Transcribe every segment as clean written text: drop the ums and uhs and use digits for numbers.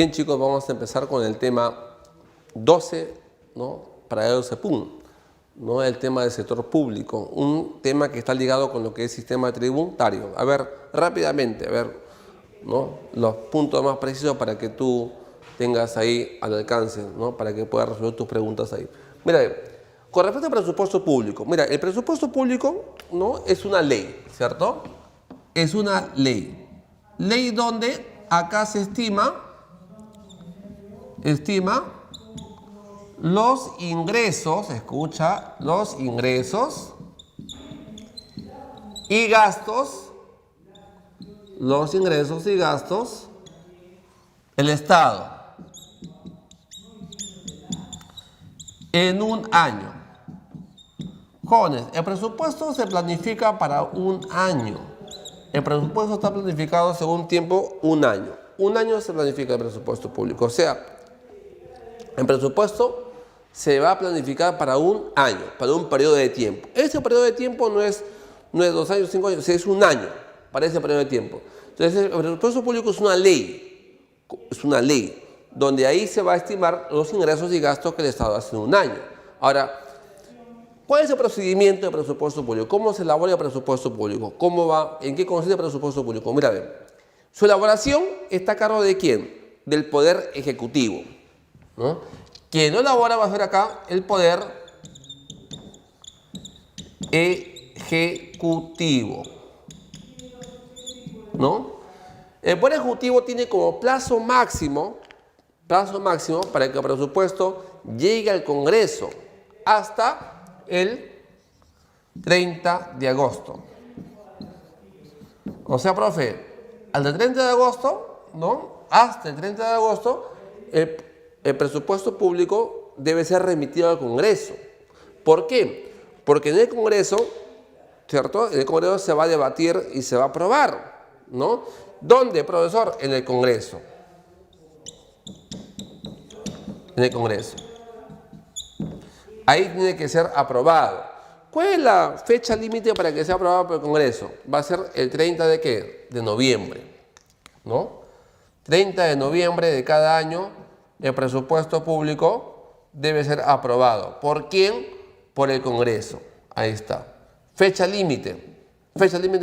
Bien, chicos, vamos a empezar con el tema 12, ¿no? Para el 12 PUN, ¿no? El tema del sector público, un tema que está ligado con lo que es sistema tributario. A ver, rápidamente, ¿no? Los puntos más precisos para que tú tengas ahí al alcance, ¿no? Para que puedas resolver tus preguntas ahí. Mira, con respecto al presupuesto público, mira, el presupuesto público, ¿no? Es una ley, ¿cierto? Es una ley. Ley donde acá se estima los ingresos, escucha, los ingresos y gastos, el Estado en un año. Jóvenes, el presupuesto se planifica para un año. El presupuesto está planificado según tiempo, un año. Un año se planifica el presupuesto público. O sea, el presupuesto se va a planificar para un año, para un periodo de tiempo. Ese periodo de tiempo no es 2 años, 5 años, es un año para ese periodo de tiempo. Entonces, el presupuesto público es una ley, donde ahí se va a estimar los ingresos y gastos que el Estado hace en un año. Ahora, ¿cuál es el procedimiento del presupuesto público? ¿Cómo se elabora el presupuesto público? ¿Cómo va? ¿En qué consiste el presupuesto público? Mira, a ver, su elaboración está a cargo de ¿quién? Del Poder Ejecutivo, ¿no? Quien no elabora va a ser acá el Poder Ejecutivo, ¿no? El Poder Ejecutivo tiene como plazo máximo para que el presupuesto llegue al Congreso hasta el 30 de agosto. O sea, profe, al 30 de agosto, ¿no? Hasta el 30 de agosto, el presupuesto público debe ser remitido al Congreso. ¿Por qué? Porque en el Congreso, ¿cierto? En el Congreso se va a debatir y se va a aprobar, ¿no? ¿Dónde, profesor? En el Congreso. En el Congreso. Ahí tiene que ser aprobado. ¿Cuál es la fecha límite para que sea aprobado por el Congreso? Va a ser el 30 de ¿qué? De noviembre, ¿no? 30 de noviembre de cada año el presupuesto público debe ser aprobado. ¿Por quién? Por el Congreso. Ahí está. Fecha límite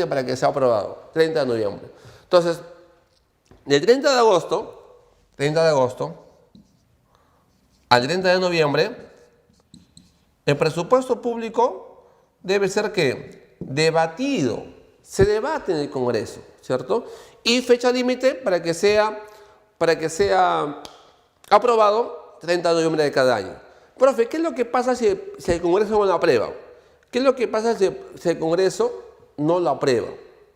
para que sea aprobado, 30 de noviembre. Entonces, del 30 de agosto al 30 de noviembre, el presupuesto público debe ser ¿qué? Debatido. Se debate en el Congreso, ¿cierto? Y fecha límite para que sea aprobado 30 de noviembre de cada año. Profe, ¿qué es lo que pasa si el Congreso no lo aprueba? ¿Qué es lo que pasa si el Congreso no lo aprueba?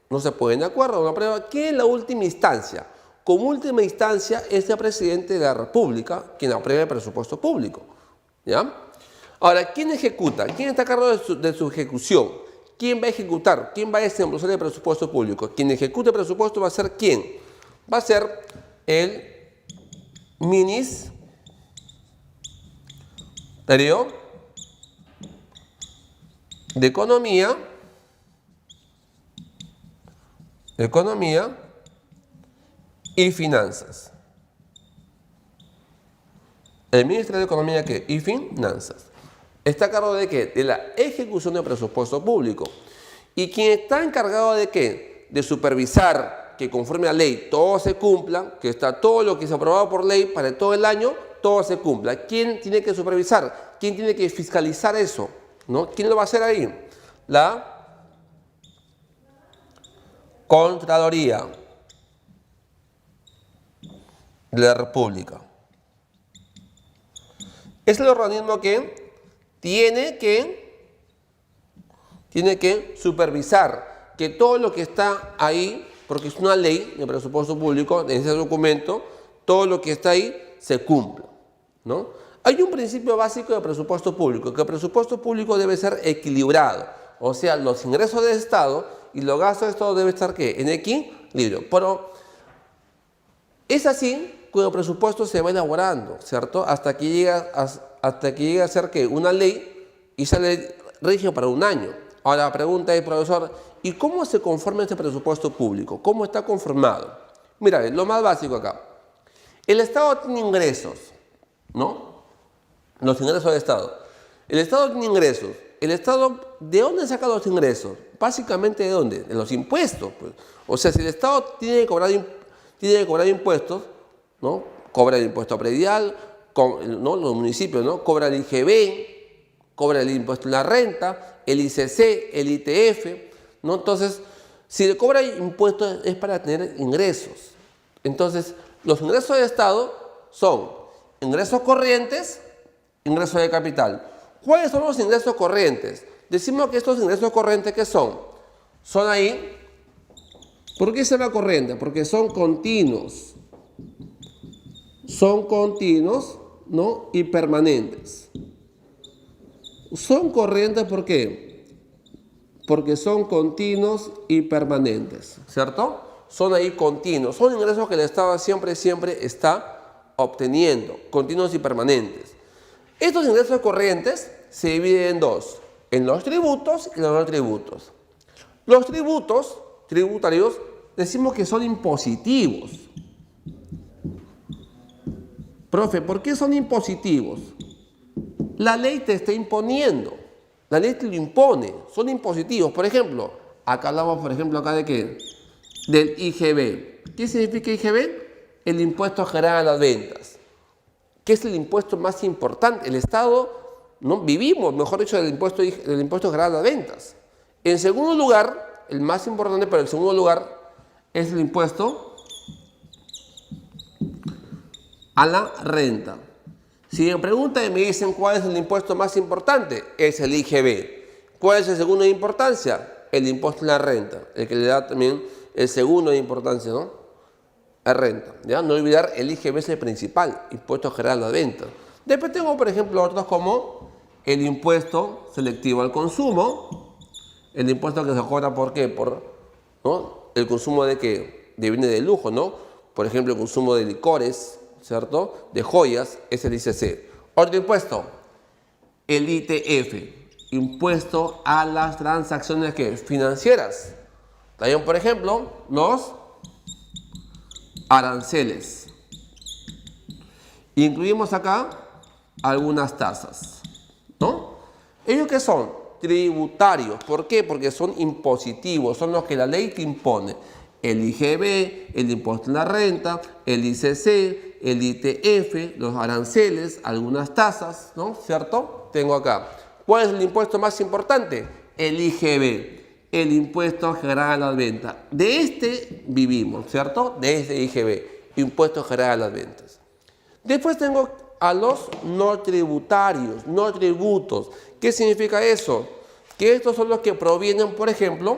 No se ponen de acuerdo, no lo aprueba. ¿Qué es la última instancia? Como última instancia es el presidente de la República quien aprueba el presupuesto público, ¿ya? Ahora, ¿quién ejecuta? ¿Quién está a cargo de su ejecución? ¿Quién va a ejecutar? ¿Quién va a desembolsar el presupuesto público? Quien ejecute el presupuesto va a ser ¿quién? Va a ser el Ministerio de Economía y Finanzas. El Ministerio de Economía y Finanzas. ¿Está a cargo de qué? De la ejecución del presupuesto público. ¿Y quien está encargado de qué? De supervisar que conforme a ley todo se cumpla, que está todo lo que se ha aprobado por ley para todo el año, todo se cumpla. ¿Quién tiene que supervisar? ¿Quién tiene que fiscalizar eso? ¿No? ¿Quién lo va a hacer ahí? La Contraloría de la República. Es el organismo que tiene que supervisar que todo lo que está ahí, porque es una ley de presupuesto público, en ese documento, todo lo que está ahí se cumpla, ¿no? Hay un principio básico del presupuesto público, que el presupuesto público debe ser equilibrado, o sea, los ingresos del Estado y los gastos del Estado deben estar ¿qué? En equilibrio. Pero es así cuando el presupuesto se va elaborando, ¿cierto? Hasta que llega a ser ¿qué? Una ley, y esa ley rige para un año. Ahora la pregunta es, profesor, ¿y cómo se conforma este presupuesto público? ¿Cómo está conformado? Mira, lo más básico acá. El Estado tiene ingresos, ¿no? Los ingresos del Estado. El Estado tiene ingresos. ¿El Estado de dónde saca los ingresos? Básicamente, ¿de dónde? De los impuestos, pues. O sea, si el Estado tiene que cobrar impuestos, ¿no? Cobra el impuesto predial, ¿no? Los municipios, ¿no? Cobra el IGB, cobra el impuesto en la renta, el ICC, el ITF, ¿no? Entonces, si le cobra impuestos es para tener ingresos. Entonces, los ingresos del Estado son ingresos corrientes, ingresos de capital. ¿Cuáles son los ingresos corrientes? Decimos que estos ingresos corrientes, ¿qué son? Son ahí. ¿Por qué se llama corriente? Porque son continuos. Son continuos, ¿no? Y permanentes. Son corrientes, ¿por qué? Porque son continuos y permanentes, ¿cierto? Son ahí continuos. Son ingresos que el Estado siempre está obteniendo, continuos y permanentes. Estos ingresos corrientes se dividen en dos, en los tributos y los no tributos. Los tributos, tributarios, decimos que son impositivos. Profe, ¿por qué son impositivos? La ley te está imponiendo, la ley te lo impone, son impositivos. Por ejemplo, acá hablamos, por ejemplo, acá de ¿qué? Del IGB. ¿Qué significa IGB? El impuesto general a las ventas, que es el impuesto más importante. El Estado, ¿no? Vivimos, mejor dicho, del impuesto general a las ventas. En segundo lugar, el más importante, pero en segundo lugar, es el impuesto a la renta. Si me preguntan y me dicen cuál es el impuesto más importante, es el IGB. ¿Cuál es el segundo de importancia? El impuesto a la renta, el que le da también el segundo de importancia, ¿no? La renta. ¿Ya? No olvidar, el IGB es el principal, impuesto general a la venta. Después tengo, por ejemplo, otros como el impuesto selectivo al consumo, el impuesto que se cobra ¿por qué? Por, ¿no? El consumo de ¿qué? De bienes de lujo, ¿no? Por ejemplo, el consumo de licores, ¿cierto? De joyas, es el ICC. Otro impuesto, el ITF, impuesto a las transacciones ¿qué? Financieras. También, por ejemplo, los aranceles. Incluimos acá algunas tasas, ¿no? ¿Ellos qué son? Tributarios. ¿Por qué? Porque son impositivos, son los que la ley te impone. El IGB, el impuesto en la renta, el ICC, el ITF, los aranceles, algunas tasas, ¿no? ¿Cierto? Tengo acá. ¿Cuál es el impuesto más importante? El IGB, el impuesto general a las ventas. De este vivimos, ¿cierto? De este IGB, impuesto general a las ventas. Después tengo a los no tributarios, no tributos. ¿Qué significa eso? Que estos son los que provienen, por ejemplo,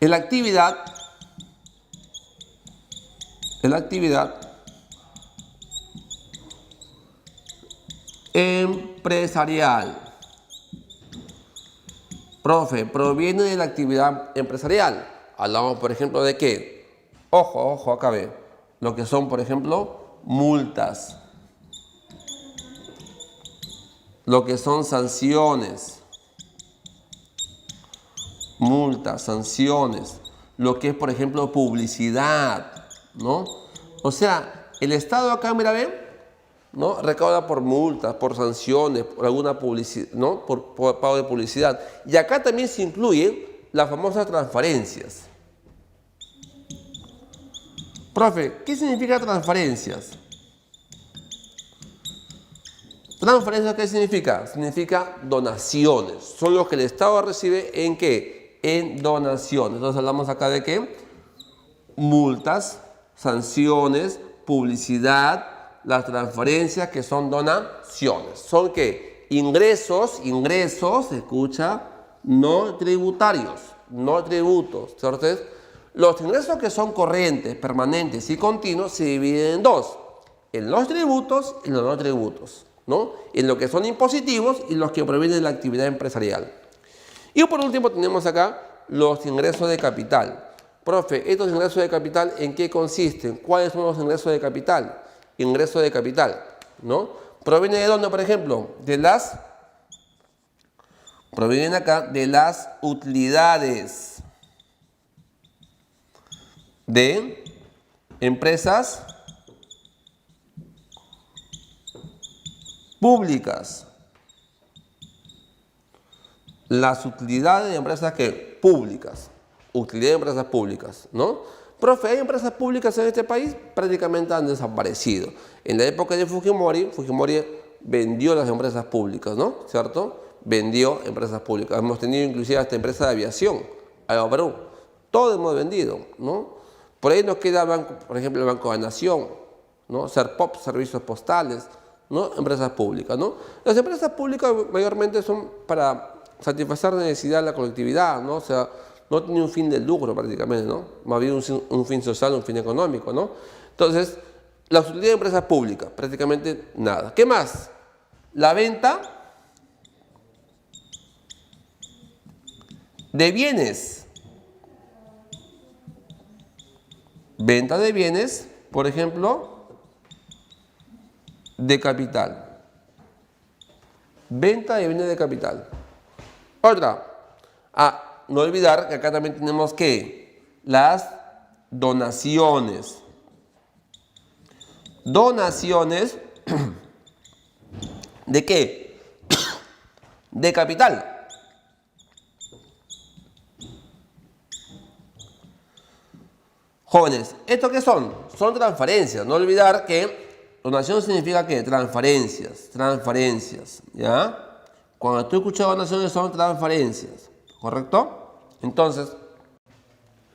en la actividad empresarial. Profe, proviene de la actividad empresarial. Hablamos, por ejemplo, de qué. Ojo, acá ve. Lo que son, por ejemplo, multas. Lo que son sanciones. Multas, sanciones. Lo que es, por ejemplo, publicidad, ¿no? O sea, el Estado acá, mira, ven, ¿no? Recauda por multas, por sanciones, por alguna publicidad, ¿no? Por pago de publicidad. Y acá también se incluyen las famosas transferencias. Profe, ¿qué significa transferencias? ¿Transferencias qué significa? Significa donaciones. Son los que el Estado recibe ¿en qué? En donaciones. Entonces hablamos acá de qué? Multas, sanciones, publicidad, las transferencias que son donaciones. ¿Son qué? Ingresos, escucha, no tributarios, no tributos. Entonces, los ingresos que son corrientes, permanentes y continuos se dividen en dos. En los tributos y los no tributos, ¿no? En lo que son impositivos y los que provienen de la actividad empresarial. Y por último tenemos acá los ingresos de capital. Profe, ¿estos ingresos de capital en qué consisten? ¿Cuáles son los ingresos de capital? Ingreso de capital, ¿no? ¿Proviene de dónde, por ejemplo? De las Provienen acá de las utilidades de empresas públicas. Las utilidades de empresas que públicas. Utilidades de empresas públicas, ¿no? Profe, ¿hay empresas públicas en este país? Prácticamente han desaparecido. En la época de Fujimori, Fujimori vendió las empresas públicas, ¿no? ¿Cierto? Vendió empresas públicas. Hemos tenido inclusive hasta empresas de aviación, Aeroperú. Todo hemos vendido, ¿no? Por ahí nos queda, por ejemplo, el Banco de la Nación, ¿no? Serpop, servicios postales, ¿no? Empresas públicas, ¿no? Las empresas públicas mayormente son para satisfacer la necesidad de la colectividad, ¿no? O sea, no tiene un fin de lucro prácticamente, ¿no? Más bien un fin social, un fin económico, ¿no? Entonces, la utilidad de empresas públicas, prácticamente nada. ¿Qué más? La venta de bienes. Venta de bienes, por ejemplo, de capital. Venta de bienes de capital. Otra. No olvidar que acá también tenemos que las donaciones. Donaciones ¿de qué? De capital. Jóvenes, ¿esto qué son? Son transferencias. No olvidar que donación significa ¿qué? Transferencias. Transferencias. ¿Ya? Cuando tú escuchas donaciones son transferencias. ¿Correcto? Entonces,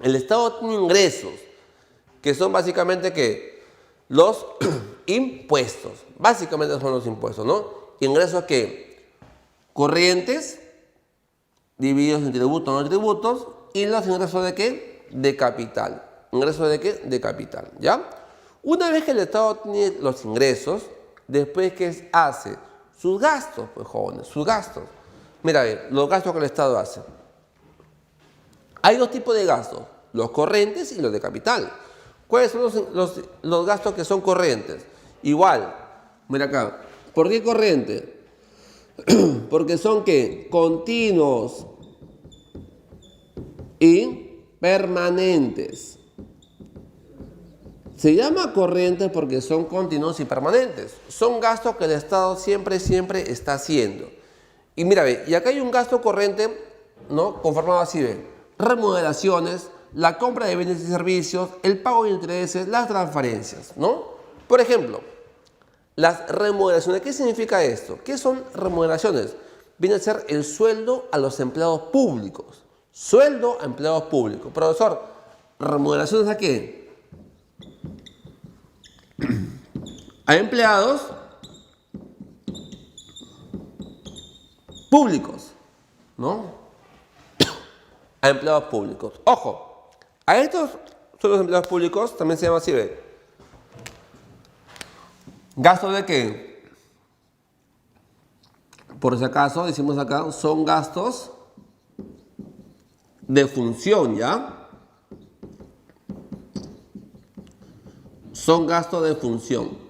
el Estado tiene ingresos que son básicamente ¿qué? Los impuestos. Básicamente son los impuestos, ¿no? Ingresos que corrientes, divididos en tributos o no tributos, y los ingresos de ¿qué? De capital. ¿Ingresos de qué? De capital, ¿ya? Una vez que el Estado tiene los ingresos, después ¿qué hace? Sus gastos, pues jóvenes, sus gastos. Mira, a ver, los gastos que el Estado hace. Hay dos tipos de gastos, los corrientes y los de capital. ¿Cuáles son los gastos que son corrientes? Igual, mira acá, ¿por qué corriente? Porque son ¿qué? Continuos y permanentes. Se llama corrientes porque son continuos y permanentes. Son gastos que el Estado siempre está haciendo. Y mira, ve, y acá hay un gasto corriente, ¿no? Conformado así, ve. Remuneraciones, la compra de bienes y servicios, el pago de intereses, las transferencias, ¿no? Por ejemplo, las remuneraciones. ¿Qué significa esto? ¿Qué son remuneraciones? Viene a ser el sueldo a los empleados públicos. Sueldo a empleados públicos. Profesor, ¿remuneraciones a qué? A empleados públicos, ¿no? A empleados públicos. Ojo, a estos son los empleados públicos, también se llama así, ¿ve? ¿Gastos de qué? Por si acaso, decimos acá, son gastos de función, ¿ya? Son gastos de función.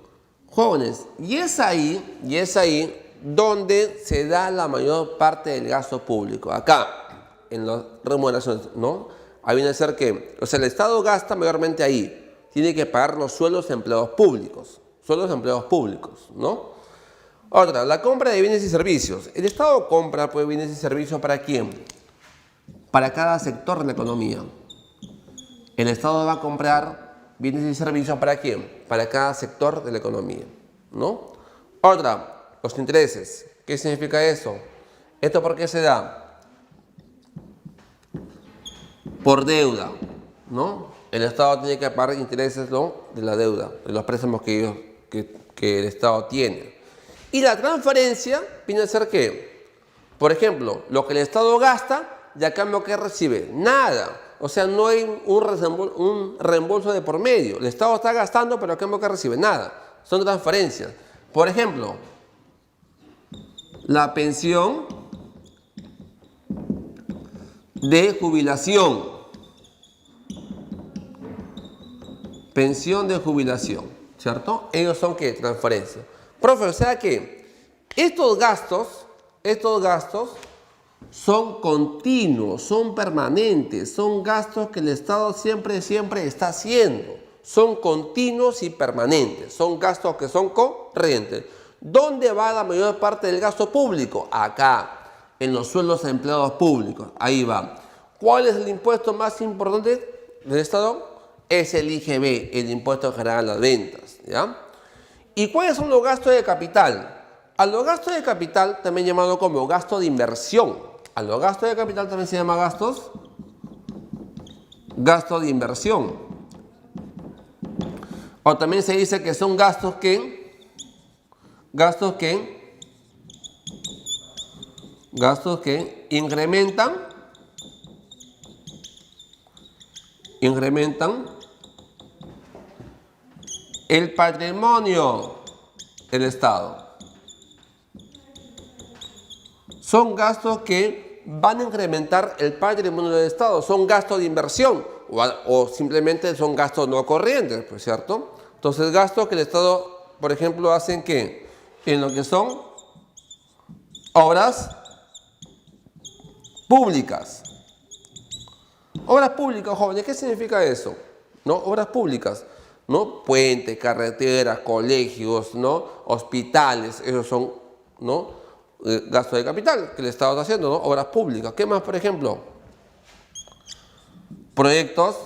Jóvenes, y es ahí donde se da la mayor parte del gasto público. Acá, en las remuneraciones, ¿no? Ahí viene a ser que, o sea, el Estado gasta mayormente ahí. Tiene que pagar los sueldos de empleados públicos. Sueldos de empleados públicos, ¿no? Otra, la compra de bienes y servicios. El Estado compra pues, bienes y servicios ¿para quién? Para cada sector de la economía. El Estado va a comprar bienes y servicios ¿para quién? Para cada sector de la economía, ¿no? Otra, los intereses. ¿Qué significa eso? ¿Esto por qué se da? Por deuda, ¿no? El Estado tiene que pagar intereses, ¿no? De la deuda, de los préstamos que el Estado tiene. Y la transferencia viene a ser ¿qué? Por ejemplo, lo que el Estado gasta, y a cambio ¿qué recibe? Nada. O sea, no hay un reembolso de por medio. El Estado está gastando, pero a cambio ¿qué recibe? Nada. Son transferencias. Por ejemplo, la pensión de jubilación. Pensión de jubilación, ¿cierto? Ellos son ¿qué? Transferencias. Profe, o sea que estos gastos son continuos, son permanentes, son gastos que el Estado siempre está haciendo. Son continuos y permanentes, son gastos que son corrientes. ¿Dónde va la mayor parte del gasto público? Acá, en los sueldos a empleados públicos, ahí va. ¿Cuál es el impuesto más importante del Estado? Es el IGB, el Impuesto General a las Ventas, ¿ya? ¿Y cuáles son los gastos de capital? A los gastos de capital, también llamado como gasto de inversión. A los gastos de capital también se llama gasto de inversión. O también se dice que son gastos que incrementan el patrimonio del Estado. Son gastos que van a incrementar el patrimonio del Estado. Son gastos de inversión o simplemente son gastos no corrientes, pues, ¿cierto? Entonces, gastos que el Estado, por ejemplo, hacen que en lo que son obras públicas. Obras públicas, jóvenes, ¿qué significa eso? ¿No? Obras públicas, ¿no? Puentes, carreteras, colegios, ¿no? Hospitales, esos son, ¿no? Gasto de capital que el Estado está haciendo, ¿no? Obras públicas. ¿Qué más, por ejemplo? Proyectos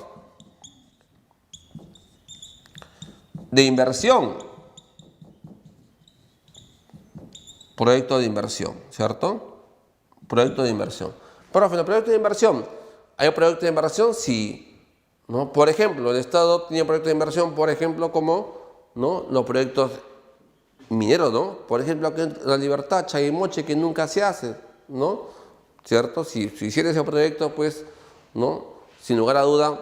de inversión. Proyectos de inversión, ¿cierto? Proyectos de inversión. Profe, ¿los proyectos de inversión? ¿Hay proyectos de inversión? Sí. ¿No? Por ejemplo, el Estado tiene proyectos de inversión, por ejemplo, como, ¿no? Los proyectos mineros, ¿no? Por ejemplo, aquí en La Libertad, Chaymoche, que nunca se hace, ¿no? ¿Cierto? Si hiciera ese proyecto, pues, ¿no? Sin lugar a duda,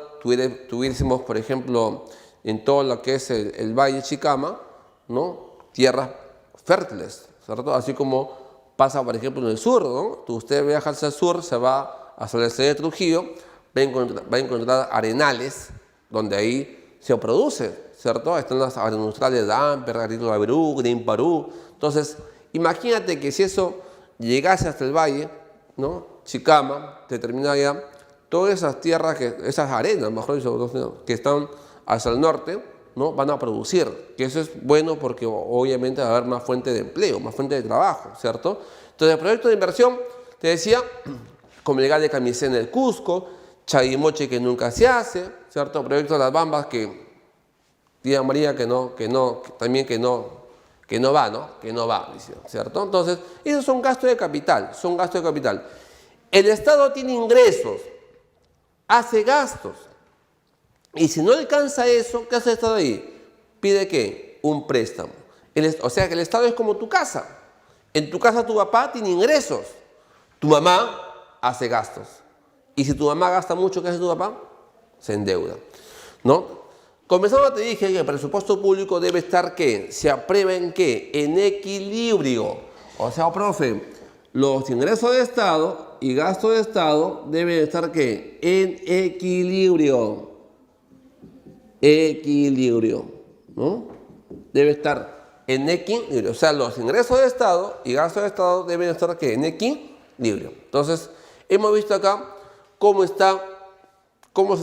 tuviésemos, por ejemplo, en todo lo que es el Valle Chicama, ¿no? Tierras fértiles, ¿cierto? Así como pasa, por ejemplo, en el sur, ¿no? Usted viaja hacia el sur, se va hacia el estado de Trujillo, va a encontrar arenales donde ahí se produce, ¿cierto? Están las agroindustriales de Amper, Agrícola Perú, Green Perú. Entonces, imagínate que si eso llegase hasta el valle, ¿no? Chicama, determinaría todas esas tierras, esas arenas, mejor dicho, que están hacia el norte, ¿no? Van a producir, que eso es bueno porque obviamente va a haber más fuente de empleo, más fuente de trabajo, ¿cierto? Entonces, el proyecto de inversión, te decía, como el gas de Camisén en el Cusco, Chaymoche que nunca se hace, ¿cierto? Proyecto de las Bambas que tía María que no va, ¿no? Que no va, ¿cierto? Entonces, esos son gastos de capital, El Estado tiene ingresos, hace gastos, y si no alcanza eso, ¿qué hace el Estado ahí? Pide ¿qué? Un préstamo. O sea que el Estado es como tu casa. En tu casa tu papá tiene ingresos, tu mamá hace gastos. Y si tu mamá gasta mucho, ¿qué hace tu papá? Se endeuda, ¿no? Comenzando te dije que el presupuesto público debe estar, ¿qué? ¿Se aprueba en qué? En equilibrio. O sea, profe, los ingresos de Estado y gastos de Estado deben estar, ¿qué? En equilibrio. Equilibrio, ¿no? Debe estar en equilibrio. O sea, los ingresos de Estado y gastos de Estado deben estar, ¿qué? En equilibrio. Entonces, hemos visto acá cómo se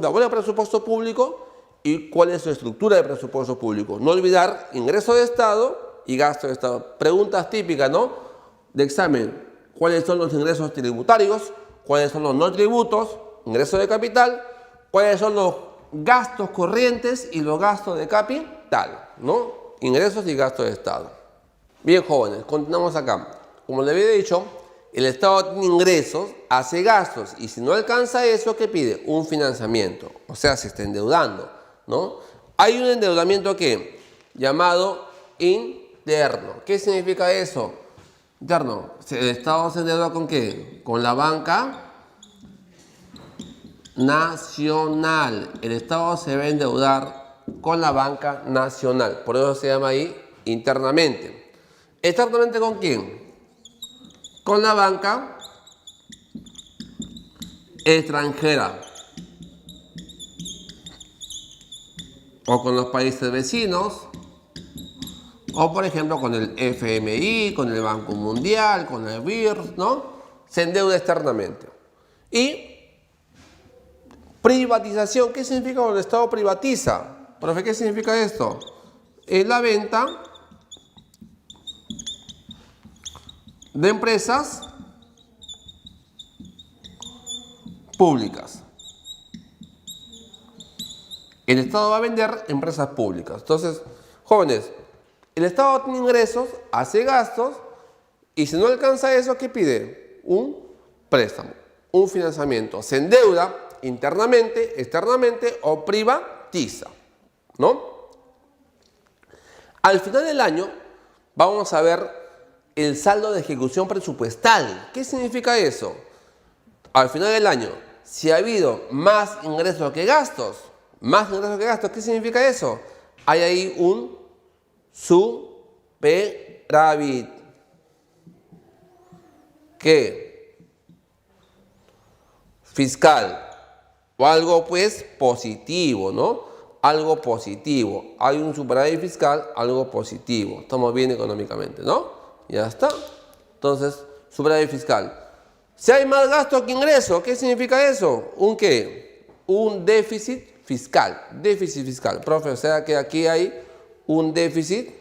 elabora el presupuesto público y cuál es su estructura de presupuesto público. No olvidar ingreso de Estado y gasto de Estado. Preguntas típicas, ¿no? De examen. ¿Cuáles son los ingresos tributarios? ¿Cuáles son los no tributos? Ingresos de capital. ¿Cuáles son los gastos corrientes y los gastos de capital? ¿No? Ingresos y gastos de Estado. Bien, jóvenes, continuamos acá. Como les había dicho, el Estado tiene ingresos, hace gastos y si no alcanza eso, ¿qué pide? Un financiamiento. O sea, se está endeudando, ¿no? Hay un endeudamiento que llamado interno. ¿Qué significa eso? Interno. El Estado se endeuda ¿con qué? Con la banca nacional. El Estado se va a endeudar con la banca nacional. Por eso se llama ahí internamente. ¿Externamente con quién? Con la banca extranjera o con los países vecinos o por ejemplo con el FMI, con el Banco Mundial, con el BIR, ¿no? se endeuda externamente. Y privatización, ¿qué significa cuando el Estado privatiza? Profe, ¿qué significa esto? Es la venta de empresas públicas. El Estado va a vender empresas públicas. Entonces, jóvenes, el Estado tiene ingresos, hace gastos, y si no alcanza eso, ¿qué pide? Un préstamo, un financiamiento. Se endeuda internamente, externamente o privatiza, ¿no? Al final del año vamos a ver el saldo de ejecución presupuestal. ¿Qué significa eso? Al final del año, si ha habido más ingresos que gastos, ¿qué significa eso? Hay ahí un superávit. ¿Qué? Fiscal. O algo pues positivo, ¿no? Algo positivo. Hay un superávit fiscal, algo positivo. Estamos bien económicamente, ¿no? Ya está. Entonces, superávit fiscal. Si hay más gasto que ingreso, ¿qué significa eso? ¿Un qué? Un déficit fiscal. Déficit fiscal. Profe, o sea que aquí hay un déficit.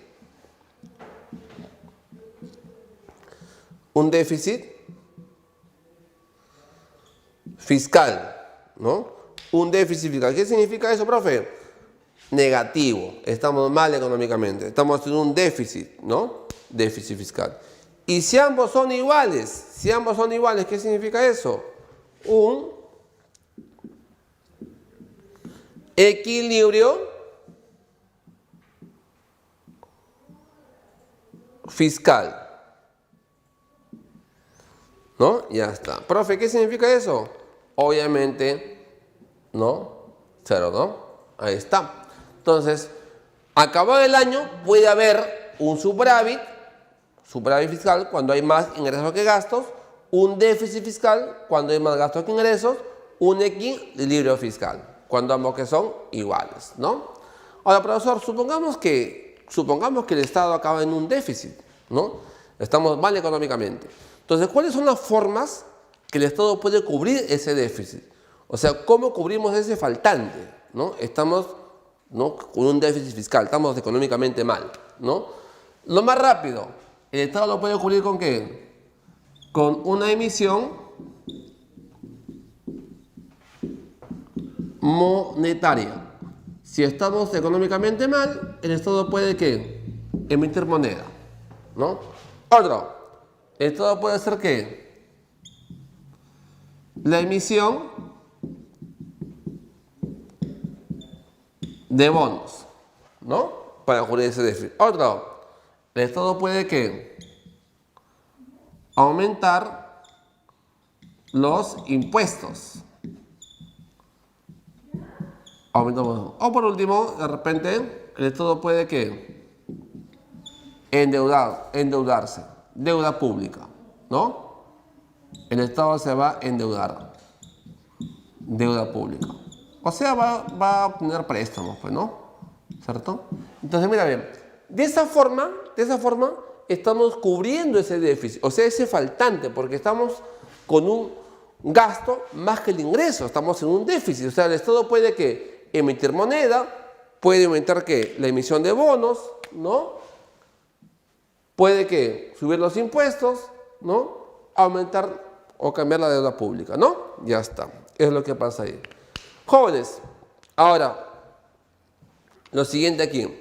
Un déficit fiscal, ¿no? Un déficit fiscal. ¿Qué significa eso, profe? Negativo. Estamos mal económicamente. Estamos en un déficit, ¿no? Déficit fiscal. Y si ambos son iguales, ¿qué significa eso? Un equilibrio fiscal, ¿no? Ya está. Profe, ¿qué significa eso? Obviamente, ¿no? Cero, ¿no? Ahí está. Entonces, acabado el año puede haber un superávit fiscal cuando hay más ingresos que gastos, un déficit fiscal cuando hay más gastos que ingresos, un equilibrio fiscal cuando ambos que son iguales, ¿no? Ahora, profesor, supongamos que el Estado acaba en un déficit, ¿no? Estamos mal económicamente. Entonces, ¿cuáles son las formas que el Estado puede cubrir ese déficit? O sea, ¿cómo cubrimos ese faltante? ¿No? Estamos, ¿no?, con un déficit fiscal, estamos económicamente mal, ¿no? Lo más rápido, el Estado lo puede cubrir ¿con qué? Con una emisión monetaria. Si estamos económicamente mal, el Estado puede ¿qué? Emitir moneda, ¿no? Otro, el Estado puede hacer ¿qué? La emisión de bonos, ¿no? Para cubrir ese déficit. Otro, el Estado puede ¿qué? Aumentar los impuestos. Aumentamos. O por último, de repente, el Estado puede ¿qué? Endeudarse. Deuda pública, ¿no? El Estado se va a endeudar. Deuda pública. O sea, va a obtener préstamos, pues, ¿no? ¿Cierto? Entonces, mira bien, de esa forma, estamos cubriendo ese déficit, o sea, ese faltante, porque estamos con un gasto más que el ingreso, estamos en un déficit. O sea, el Estado puede ¿qué? Emitir moneda, puede aumentar ¿qué? La emisión de bonos, ¿no? Puede ¿qué? Subir los impuestos, ¿no? Aumentar o cambiar la deuda pública, ¿no? Ya está, es lo que pasa ahí. Jóvenes, ahora, lo siguiente aquí.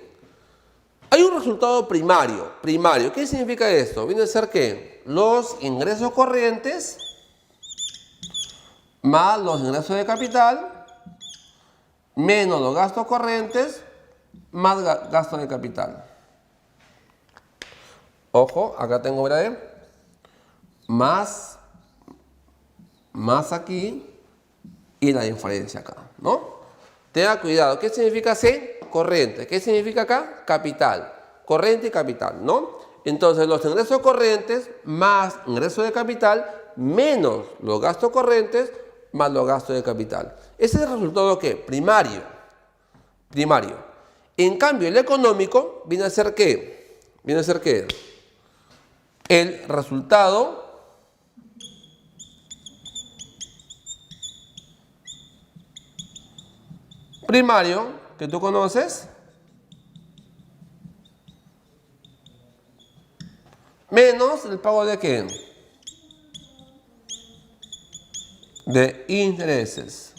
Hay un resultado primario. ¿Qué significa esto? Viene a ser que los ingresos corrientes más los ingresos de capital menos los gastos corrientes más gastos de capital. Ojo, acá tengo, ¿verdad? Más aquí y la diferencia acá, ¿no? Tenga cuidado. ¿Qué significa C? Corriente. ¿Qué significa acá? Capital. Corriente y capital, ¿no? Entonces, los ingresos corrientes más ingresos de capital menos los gastos corrientes más los gastos de capital. Ese es el resultado ¿qué? Primario. En cambio, el económico viene a ser ¿qué? El resultado primario que tú conoces menos el pago de ¿qué? De intereses.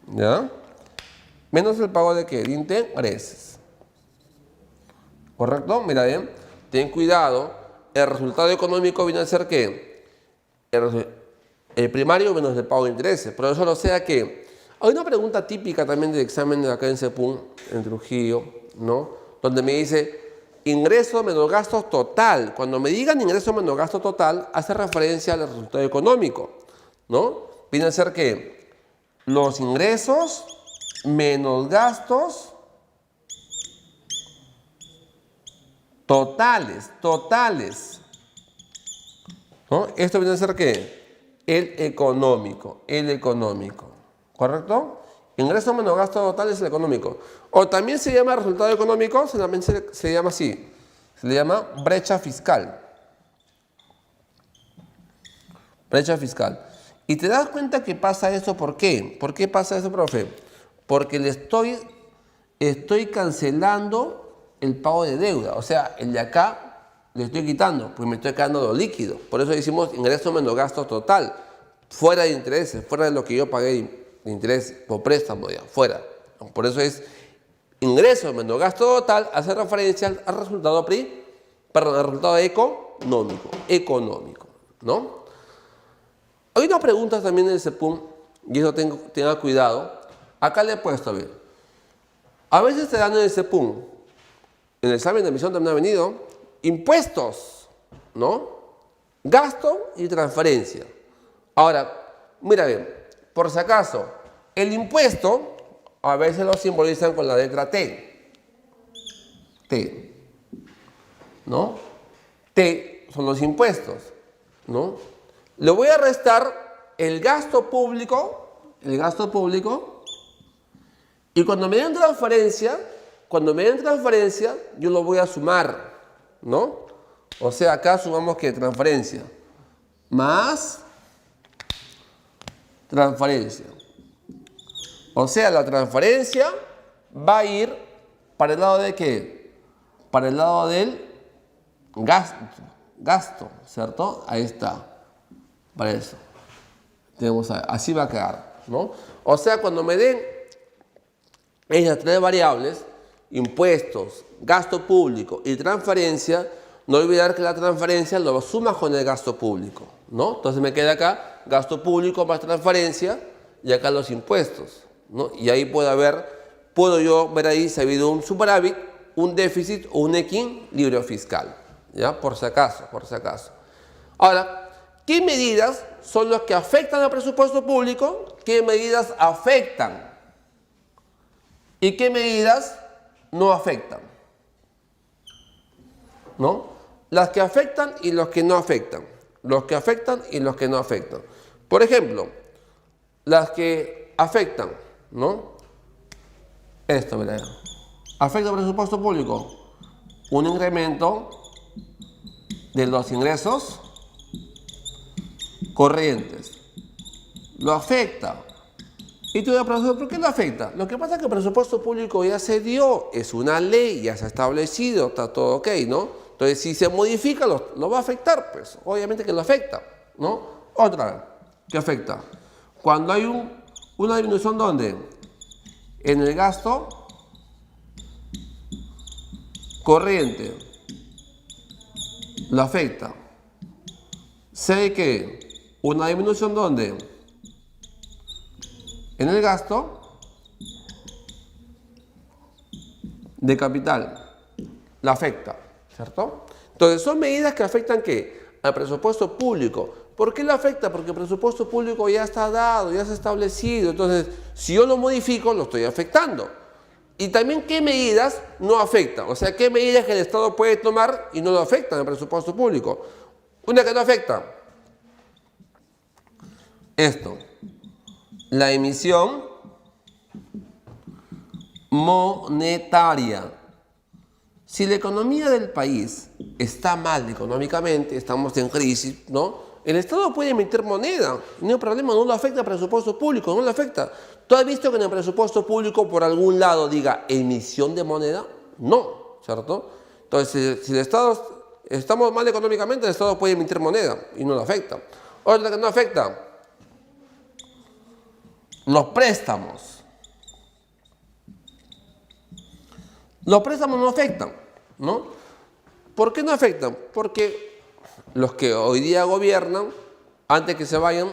¿Ya? Menos el pago de ¿qué? De intereses. ¿Correcto? Mira bien. Ten cuidado. El resultado económico viene a ser ¿qué? El primario menos el pago de intereses. Por eso lo sea que hay una pregunta típica también del examen de acá en CEPUN, en Trujillo, ¿no? Donde me dice ingreso menos gasto total. Cuando me digan ingreso menos gasto total, hace referencia al resultado económico, ¿no? Viene a ser que los ingresos menos gastos totales, ¿no? Esto viene a ser ¿qué? El económico, ¿correcto? Ingreso menos gasto total es el económico. O también se llama resultado económico, se llama así, se le llama brecha fiscal. Brecha fiscal. Y te das cuenta que pasa eso, ¿por qué? ¿Por qué pasa eso, profe? Porque le estoy cancelando el pago de deuda. O sea, el de acá le estoy quitando, pues me estoy quedando lo líquido. Por eso decimos ingreso menos gasto total. Fuera de intereses, fuera de lo que yo pagué de interés por préstamo, ya, fuera. Por eso es ingreso menos gasto total, hace referencia al resultado al resultado económico, ¿no? Hay unas preguntas también en el CEPUN, y eso tenga cuidado. Acá le he puesto, a ver. A veces te dan en el CEPUN, en el examen de admisión también ha venido, impuestos, ¿no? Gasto y transferencia. Ahora, mira bien, por si acaso, el impuesto a veces lo simbolizan con la letra T. T, ¿no? T son los impuestos, ¿no? Le voy a restar el gasto público, y cuando me den transferencia, yo lo voy a sumar, ¿no? O sea, acá sumamos que transferencia más transferencia. O sea, la transferencia va a ir para el lado de ¿qué? Para el lado del gasto, ¿cierto? Ahí está. Para eso. Así va a quedar, ¿no? O sea, cuando me den esas tres variables, impuestos, gasto público y transferencia, no olvidar que la transferencia lo sumas con el gasto público, ¿no? Entonces me queda acá gasto público más transferencia y acá los impuestos, ¿no? Y ahí puedo yo ver ahí si ha habido un superávit, un déficit o un equilibrio fiscal, ¿ya? Por si acaso. Ahora, ¿qué medidas son las que afectan al presupuesto público? ¿Qué medidas afectan? ¿Y qué medidas no afectan? ¿No? Las que afectan y los que no afectan. Por ejemplo, las que afectan, ¿no? Esto, mira. Afecta al presupuesto público. Un incremento de los ingresos corrientes. Lo afecta. Y tú dirás, profesor, ¿por qué lo afecta? Lo que pasa es que el presupuesto público ya se dio, es una ley, ya se ha establecido, está todo ok, ¿no? Entonces, si se modifica, lo va a afectar, pues. Obviamente que lo afecta, ¿no? Otra, ¿qué afecta? Cuando hay una disminución, ¿dónde? En el gasto corriente. Lo afecta. Sé que una disminución, ¿dónde? En el gasto de capital. La afecta, ¿cierto? Entonces, son medidas que afectan ¿qué? Al presupuesto público. ¿Por qué lo afecta? Porque el presupuesto público ya está dado, ya se ha establecido. Entonces, si yo lo modifico, lo estoy afectando. Y también, ¿qué medidas no afectan? O sea, ¿qué medidas que el Estado puede tomar y no lo afectan al presupuesto público? Una que no afecta. Esto. La emisión monetaria. Si la economía del país está mal económicamente, estamos en crisis, ¿no? El Estado puede emitir moneda, no hay problema, no lo afecta al presupuesto público, no lo afecta. ¿Tú has visto que en el presupuesto público por algún lado diga emisión de moneda? No, ¿cierto? Entonces, si el Estado, estamos mal económicamente, el Estado puede emitir moneda y no lo afecta. Otra que no afecta, los préstamos. Los préstamos no afectan, ¿no? ¿Por qué no afectan? Porque los que hoy día gobiernan, antes que se vayan,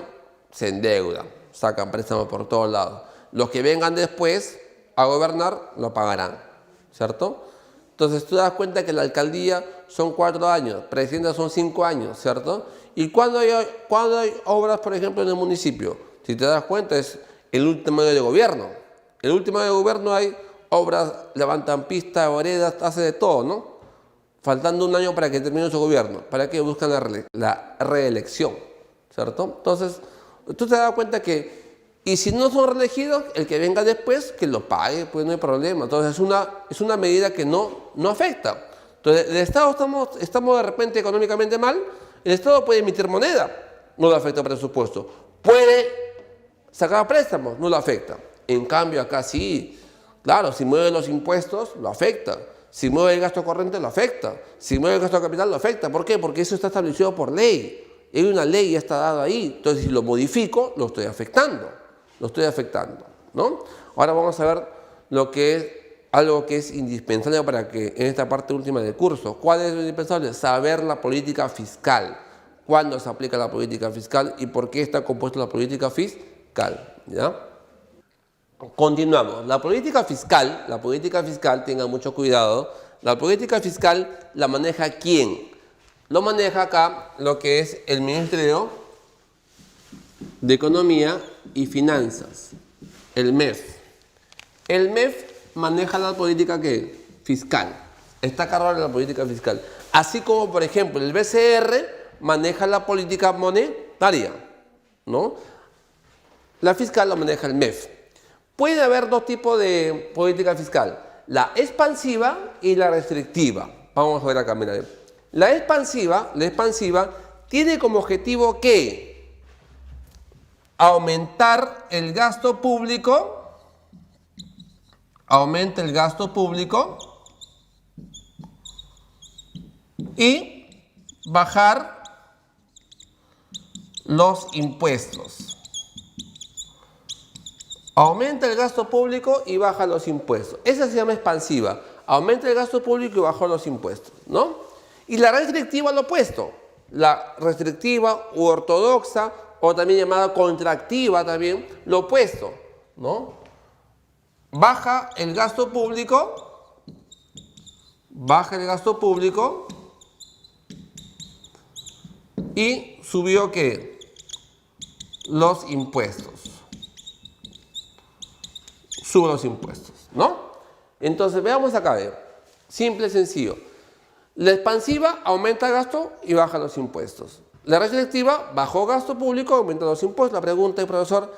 se endeudan, sacan préstamos por todos lados. Los que vengan después a gobernar lo pagarán, ¿cierto? Entonces tú te das cuenta que la alcaldía son 4 años, presidenta son 5 años, ¿cierto? ¿Y cuando hay obras, por ejemplo, en el municipio? Si te das cuenta, es el último año de gobierno. El último año de gobierno hay obras, levantan pistas, veredas, hace de todo, ¿no? Faltando un año para que termine su gobierno. ¿Para qué buscan la reelección? ¿Cierto? Entonces, tú te das cuenta que, y si no son reelegidos, el que venga después, que lo pague, pues no hay problema. Entonces, es una medida que no afecta. Entonces, el Estado estamos de repente económicamente mal, el Estado puede emitir moneda, no le afecta el presupuesto. Puede sacar préstamos, no lo afecta. En cambio, acá sí, claro, si mueve los impuestos, lo afecta. Si mueve el gasto corriente, lo afecta. Si mueve el gasto de capital, lo afecta. ¿Por qué? Porque eso está establecido por ley. Hay una ley y ya está dado ahí. Entonces, si lo modifico, lo estoy afectando. Lo estoy afectando, ¿no? Ahora vamos a ver lo que es algo que es indispensable para que en esta parte última del curso. ¿Cuál es lo indispensable? Saber la política fiscal. ¿Cuándo se aplica la política fiscal y por qué está compuesta la política fiscal? ¿Ya? Continuamos. La política fiscal, tengan mucho cuidado, la política fiscal la maneja ¿quién? Lo maneja acá lo que es el Ministerio de Economía y Finanzas, el MEF. El MEF maneja la política ¿qué? Fiscal. Está a cargo de la política fiscal. Así como, por ejemplo, el BCR maneja la política monetaria, ¿no? La fiscal la maneja el MEF. Puede haber dos tipos de política fiscal, la expansiva y la restrictiva. Vamos a ver acá, mira. La expansiva tiene como objetivo ¿qué? Aumentar el gasto público, aumenta el gasto público y bajar los impuestos. Aumenta el gasto público y baja los impuestos. Esa se llama expansiva. Aumenta el gasto público y baja los impuestos, ¿no? Y la restrictiva lo opuesto. La restrictiva u ortodoxa, o también llamada contractiva también, lo opuesto, ¿no? Baja el gasto público y subió ¿qué? Los impuestos. Sube los impuestos, ¿no? Entonces veamos acá, simple y sencillo. La expansiva aumenta el gasto y baja los impuestos. La restrictiva bajó gasto público, aumenta los impuestos. La pregunta del profesor,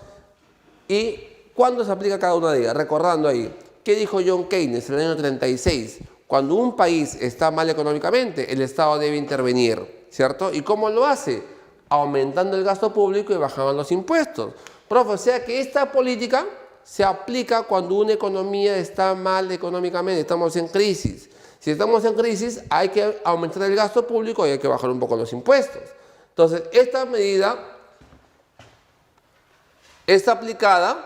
¿y cuándo se aplica cada una de ellas? Recordando ahí, ¿qué dijo John Keynes en el año 36? Cuando un país está mal económicamente, el Estado debe intervenir, ¿cierto? ¿Y cómo lo hace? Aumentando el gasto público y bajando los impuestos. Profe, o sea que esta política se aplica cuando una economía está mal económicamente, estamos en crisis. Si estamos en crisis, hay que aumentar el gasto público y hay que bajar un poco los impuestos. Entonces, esta medida está aplicada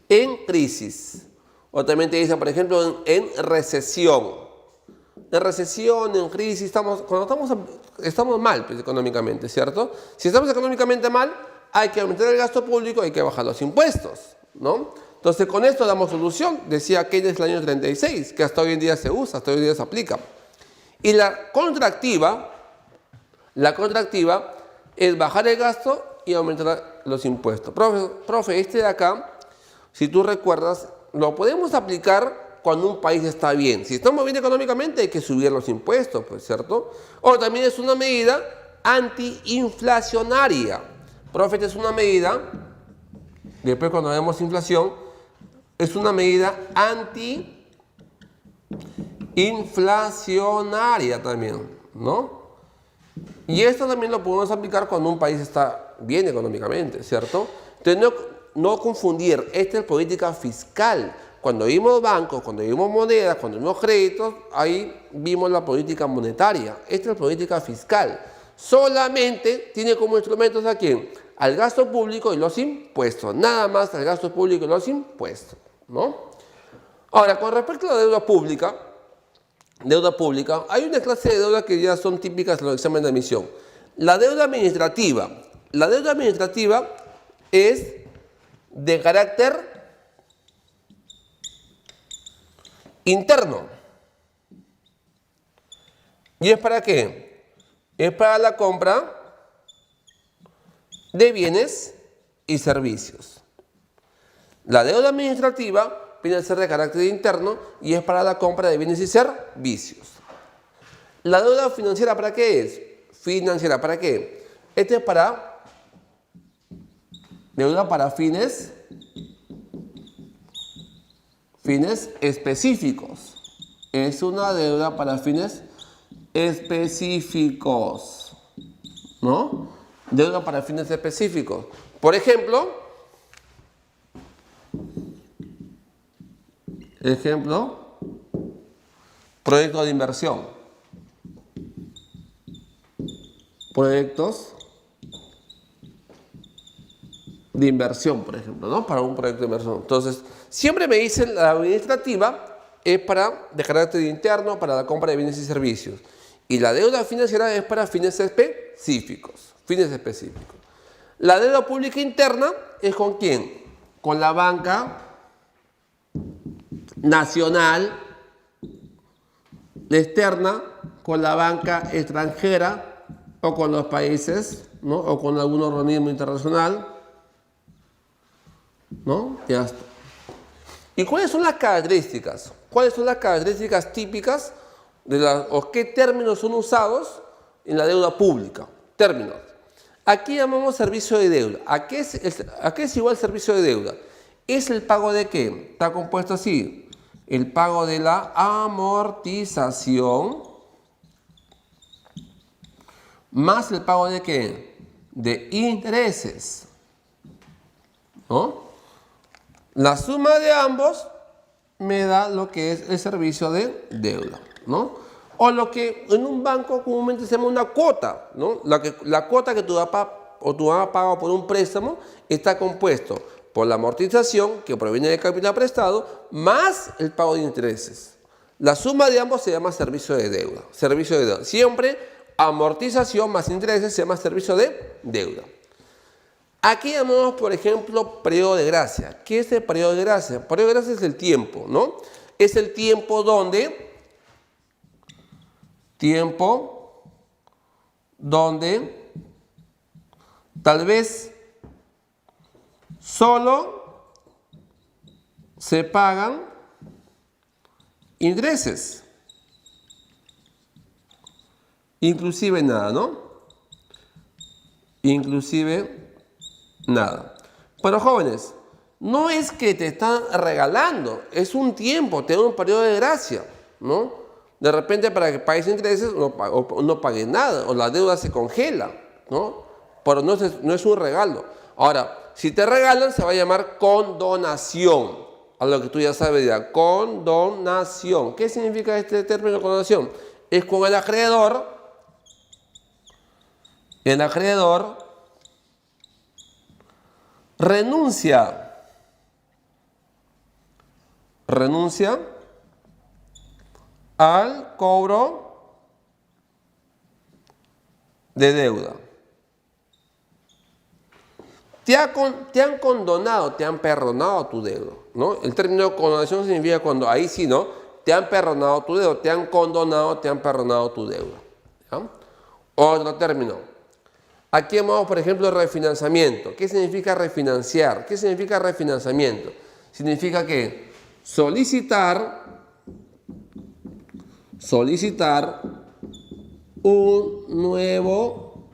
en crisis. O también te dice, por ejemplo, en recesión. En recesión, en crisis, cuando estamos mal pues, económicamente, ¿cierto? Si estamos económicamente mal, hay que aumentar el gasto público, hay que bajar los impuestos, ¿no? Entonces, con esto damos solución, decía Keynes en el año 36, que hasta hoy en día se usa, hasta hoy en día se aplica. Y la contractiva es bajar el gasto y aumentar los impuestos. Profe, este de acá, si tú recuerdas, lo podemos aplicar cuando un país está bien. Si estamos bien económicamente, hay que subir los impuestos, pues, ¿cierto? O también es una medida antiinflacionaria. Profe, esta es una medida, después cuando vemos inflación, es una medida inflacionaria también, ¿no? Y esto también lo podemos aplicar cuando un país está bien económicamente, ¿cierto? Entonces, no confundir, esta es política fiscal. Cuando vimos bancos, cuando vimos monedas, cuando vimos créditos, ahí vimos la política monetaria. Esta es política fiscal. Solamente tiene como instrumentos a quién? Al gasto público y los impuestos. Nada más al gasto público y los impuestos, ¿no? Ahora, con respecto a la deuda pública, hay una clase de deuda que ya son típicas en los exámenes de admisión. La deuda administrativa. La deuda administrativa es de carácter interno. ¿Y es para qué? Es para la compra de bienes y servicios. La deuda administrativa viene a ser de carácter interno y es para la compra de bienes y servicios. ¿La deuda financiera para qué es? ¿Financiera para qué? Este es para deuda para fines específicos. Es una deuda para fines específicos, ¿no? Deuda para fines específicos. Por ejemplo, proyectos de inversión. Proyectos de inversión, por ejemplo, ¿no? Para un proyecto de inversión. Entonces, siempre me dicen la administrativa es de carácter interno, para la compra de bienes y servicios. Y la deuda financiera es para fines específicos. La deuda pública interna es ¿con quién? Con la banca nacional, la externa, con la banca extranjera o con los países, ¿no? O con algún organismo internacional, ¿no? Ya está. ¿Y cuáles son las características? ¿Cuáles son las características típicas o qué términos son usados en la deuda pública? Términos. Aquí llamamos servicio de deuda. ¿A qué es igual servicio de deuda? ¿Es el pago de qué? Está compuesto así. El pago de la amortización más el pago de qué? De intereses, ¿no? La suma de ambos me da lo que es el servicio de deuda, ¿no? O lo que en un banco comúnmente se llama una cuota, ¿no? La cuota que tu papá o tu mamá paga por un préstamo está compuesto por la amortización que proviene del capital prestado más el pago de intereses. La suma de ambos se llama servicio de deuda. Siempre amortización más intereses se llama servicio de deuda. Aquí llamamos, por ejemplo, periodo de gracia. ¿Qué es el periodo de gracia? El periodo de gracia es el tiempo, ¿no? Es el tiempo donde tal vez solo se pagan intereses. Inclusive nada, ¿no? Nada. Pero jóvenes, no es que te están regalando, es un tiempo, te da un periodo de gracia, ¿no? De repente para que pagues intereses no pagues nada, o la deuda se congela, ¿no? Pero no es un regalo. Ahora, si te regalan se va a llamar condonación, a lo que tú ya sabes ya, condonación. ¿Qué significa este término condonación? Es con el acreedor renuncia al cobro de deuda. Te han condonado, te han perdonado tu deuda, ¿no? El término condonación significa cuando ahí sí, ¿no? Te han perdonado tu deuda, te han condonado, te han perdonado tu deuda, ¿ya? Otro término. Aquí llamamos, por ejemplo, refinanciamiento. ¿Qué significa refinanciar? ¿Qué significa refinanciamiento? Significa que solicitar un nuevo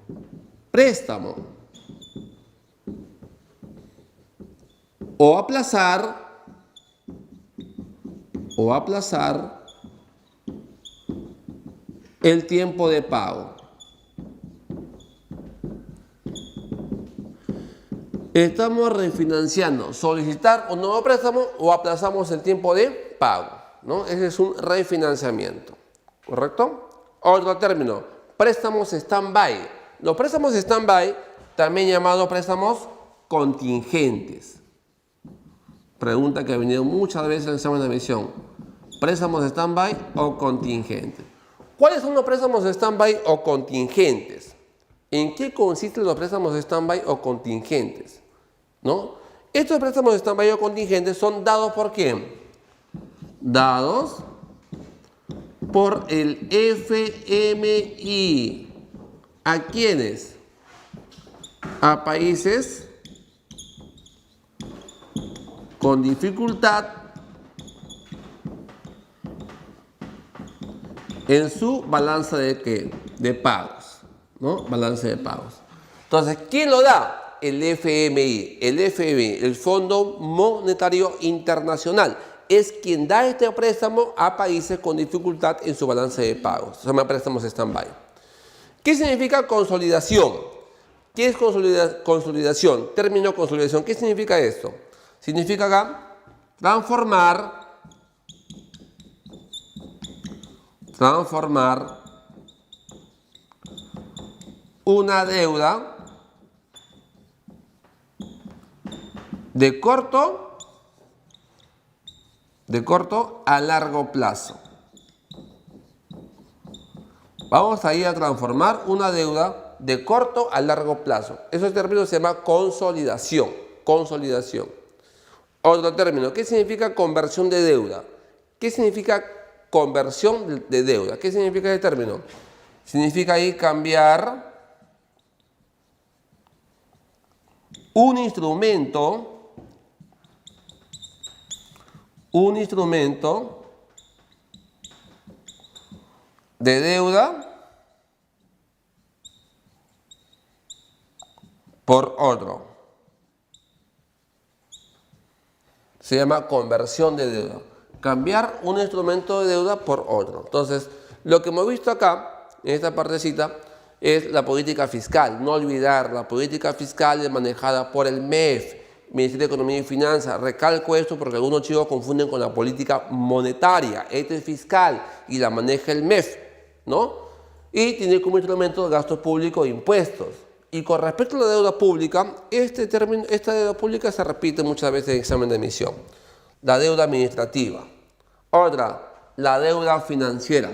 préstamo o aplazar el tiempo de pago. Estamos refinanciando, solicitar un nuevo préstamo o aplazamos el tiempo de pago, ¿no? Ese es un refinanciamiento, ¿correcto? Otro término, préstamos stand-by. Los préstamos stand-by, también llamados préstamos contingentes. Pregunta que ha venido muchas veces en el examen de admisión. ¿Préstamos stand-by o contingentes? ¿Cuáles son los préstamos stand-by o contingentes? ¿En qué consisten los préstamos stand-by o contingentes? ¿No? Estos préstamos stand-by o contingentes son dados por quién? Dados por el FMI. ¿A quiénes? A países con dificultad en su balanza de ¿qué? De pagos, ¿no? Balance de pagos. Entonces, ¿quién lo da? El FMI. El FMI, el Fondo Monetario Internacional, es quien da este préstamo a países con dificultad en su balance de pagos. Se llama préstamos stand-by. ¿Qué significa consolidación? ¿Qué es consolidación? Término consolidación. ¿Qué significa esto? Significa acá transformar una deuda de corto a largo plazo. Vamos a ir a transformar una deuda de corto a largo plazo. Ese término se llama consolidación. Otro término, ¿qué significa conversión de deuda? ¿Qué significa conversión de deuda? ¿Qué significa ese término? Significa ahí cambiar un instrumento de deuda por otro. Se llama conversión de deuda. Cambiar un instrumento de deuda por otro. Entonces, lo que hemos visto acá, en esta partecita, es la política fiscal. No olvidar, la política fiscal es manejada por el MEF, Ministerio de Economía y Finanzas. Recalco esto porque algunos chicos confunden con la política monetaria. Este es fiscal y la maneja el MEF, ¿no? Y tiene como instrumento gastos públicos e impuestos. Y con respecto a la deuda pública, esta deuda pública se repite muchas veces en el examen de admisión. La deuda administrativa. Otra, la deuda financiera,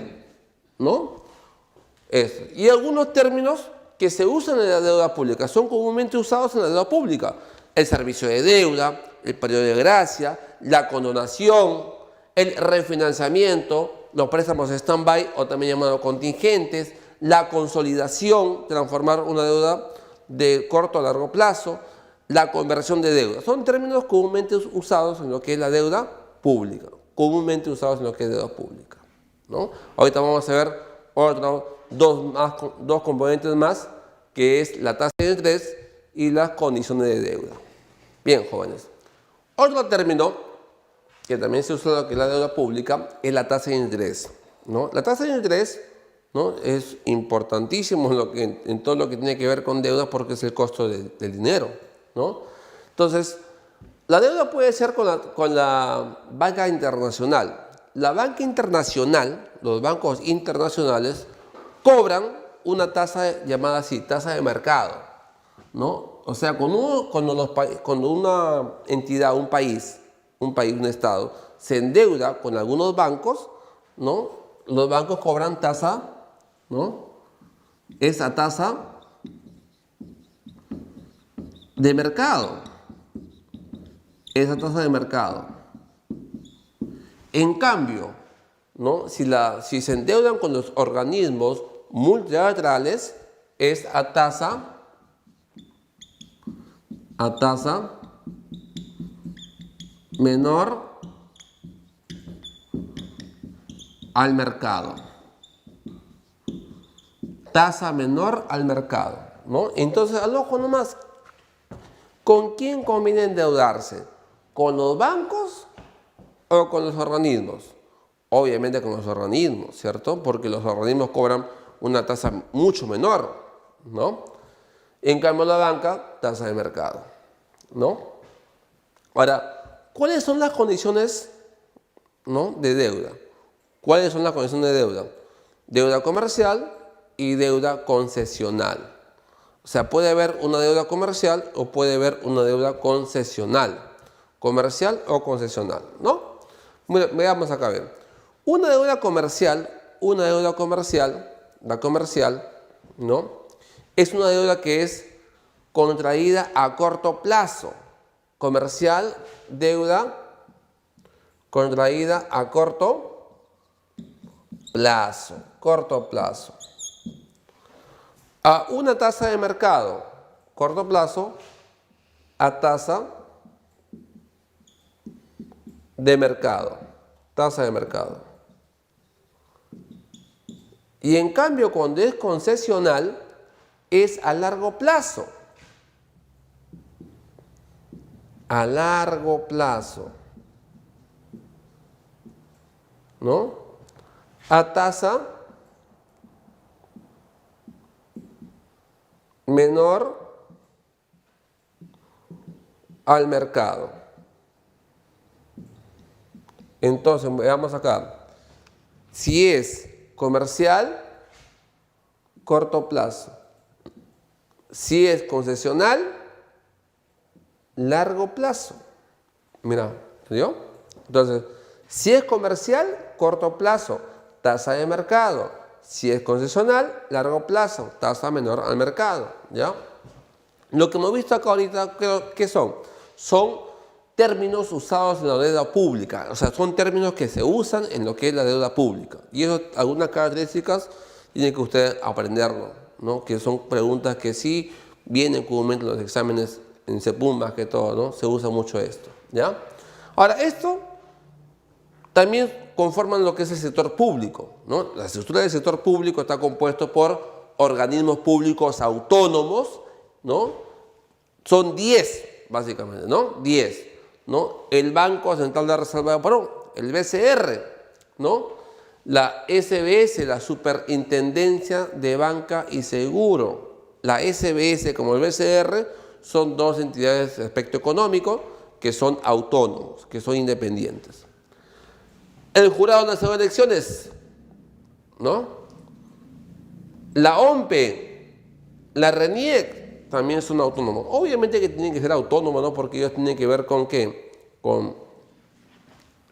¿no? Eso. Y algunos términos que se usan en la deuda pública son comúnmente usados en la deuda pública. El servicio de deuda, el periodo de gracia, la condonación, el refinanciamiento, los préstamos stand-by o también llamados contingentes, la consolidación, transformar una deuda de corto a largo plazo, la conversión de deuda. Son términos comúnmente usados en lo que es la deuda pública. ¿No? Ahorita vamos a ver dos componentes más, que es la tasa de interés y las condiciones de deuda. Bien, jóvenes. Otro término que también se usa en lo que es la deuda pública es la tasa de interés, ¿no? La tasa de interés, ¿no? Es importantísimo en todo lo que tiene que ver con deuda porque es el costo del dinero, ¿no? Entonces, la deuda puede ser con la banca internacional. La banca internacional, los bancos internacionales, cobran una tasa llamada así, tasa de mercado, ¿no? O sea, cuando una entidad, un país, un estado, se endeuda con algunos bancos, ¿no? Los bancos cobran tasa, ¿no? Esa tasa de mercado. En cambio, ¿no? Si se endeudan con los organismos multilaterales, es a tasa menor al mercado. Tasa menor al mercado, ¿no? Entonces, al ojo nomás, ¿con quién conviene endeudarse? ¿Con los bancos o con los organismos? Obviamente con los organismos, ¿cierto? Porque los organismos cobran una tasa mucho menor, ¿no? En cambio la banca, tasa de mercado, ¿no? Ahora, ¿cuáles son las condiciones, ¿no?, de deuda? ¿Cuáles son las condiciones de deuda? Deuda comercial y deuda concesional. O sea, puede haber una deuda comercial o puede haber una deuda concesional. Comercial o concesional, ¿no? Veamos acá, a ver. Una deuda comercial, la comercial, ¿no?, es una deuda que es contraída a corto plazo. Comercial, deuda contraída a corto plazo. A una tasa de mercado, corto plazo, a tasa de mercado. Y en cambio, cuando es concesional, es a largo plazo. ¿No? A tasa menor al mercado. Entonces, veamos acá. Si es comercial, corto plazo. Si es concesional, largo plazo. Mira, ¿entendió? Entonces, si es comercial, corto plazo, tasa de mercado. Si es concesional, largo plazo, tasa menor al mercado, ¿ya? Lo que hemos visto acá ahorita, ¿qué son? Son términos usados en la deuda pública, o sea, son términos que se usan en lo que es la deuda pública. Y eso, algunas características, tiene que usted aprenderlo, ¿no? Que son preguntas que sí vienen comúnmente en los exámenes en CEPUM más que todo, ¿no? Se usa mucho esto, ¿ya? Ahora, esto también conforman lo que es el sector público, ¿no? La estructura del sector público está compuesto por organismos públicos autónomos, ¿no? Son 10, básicamente, ¿no? 10, ¿no? El Banco Central de Reserva de Perú, el BCR, ¿no? La SBS, la Superintendencia de Banca y Seguro. La SBS como el BCR son dos entidades de aspecto económico que son autónomos, que son independientes. El Jurado Nacional de Elecciones, ¿no? La OMPE, la RENIEC también son autónomos. Obviamente que tienen que ser autónomos, ¿no? Porque ellos tienen que ver con ¿qué? Con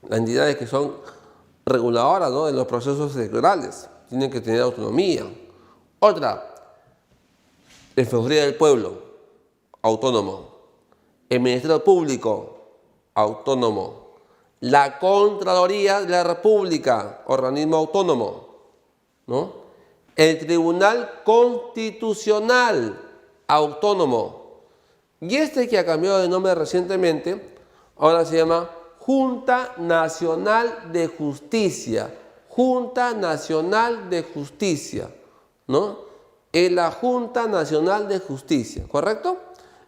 las entidades que son reguladoras, ¿no?, de los procesos electorales. Tienen que tener autonomía. Otra, la Defensoría del Pueblo, autónomo. El Ministerio Público, autónomo. La Contraloría de la República, organismo autónomo, ¿no? El Tribunal Constitucional, autónomo. Y este que ha cambiado de nombre recientemente, ahora se llama Junta Nacional de Justicia. Junta Nacional de Justicia, ¿no? Es la Junta Nacional de Justicia, ¿correcto?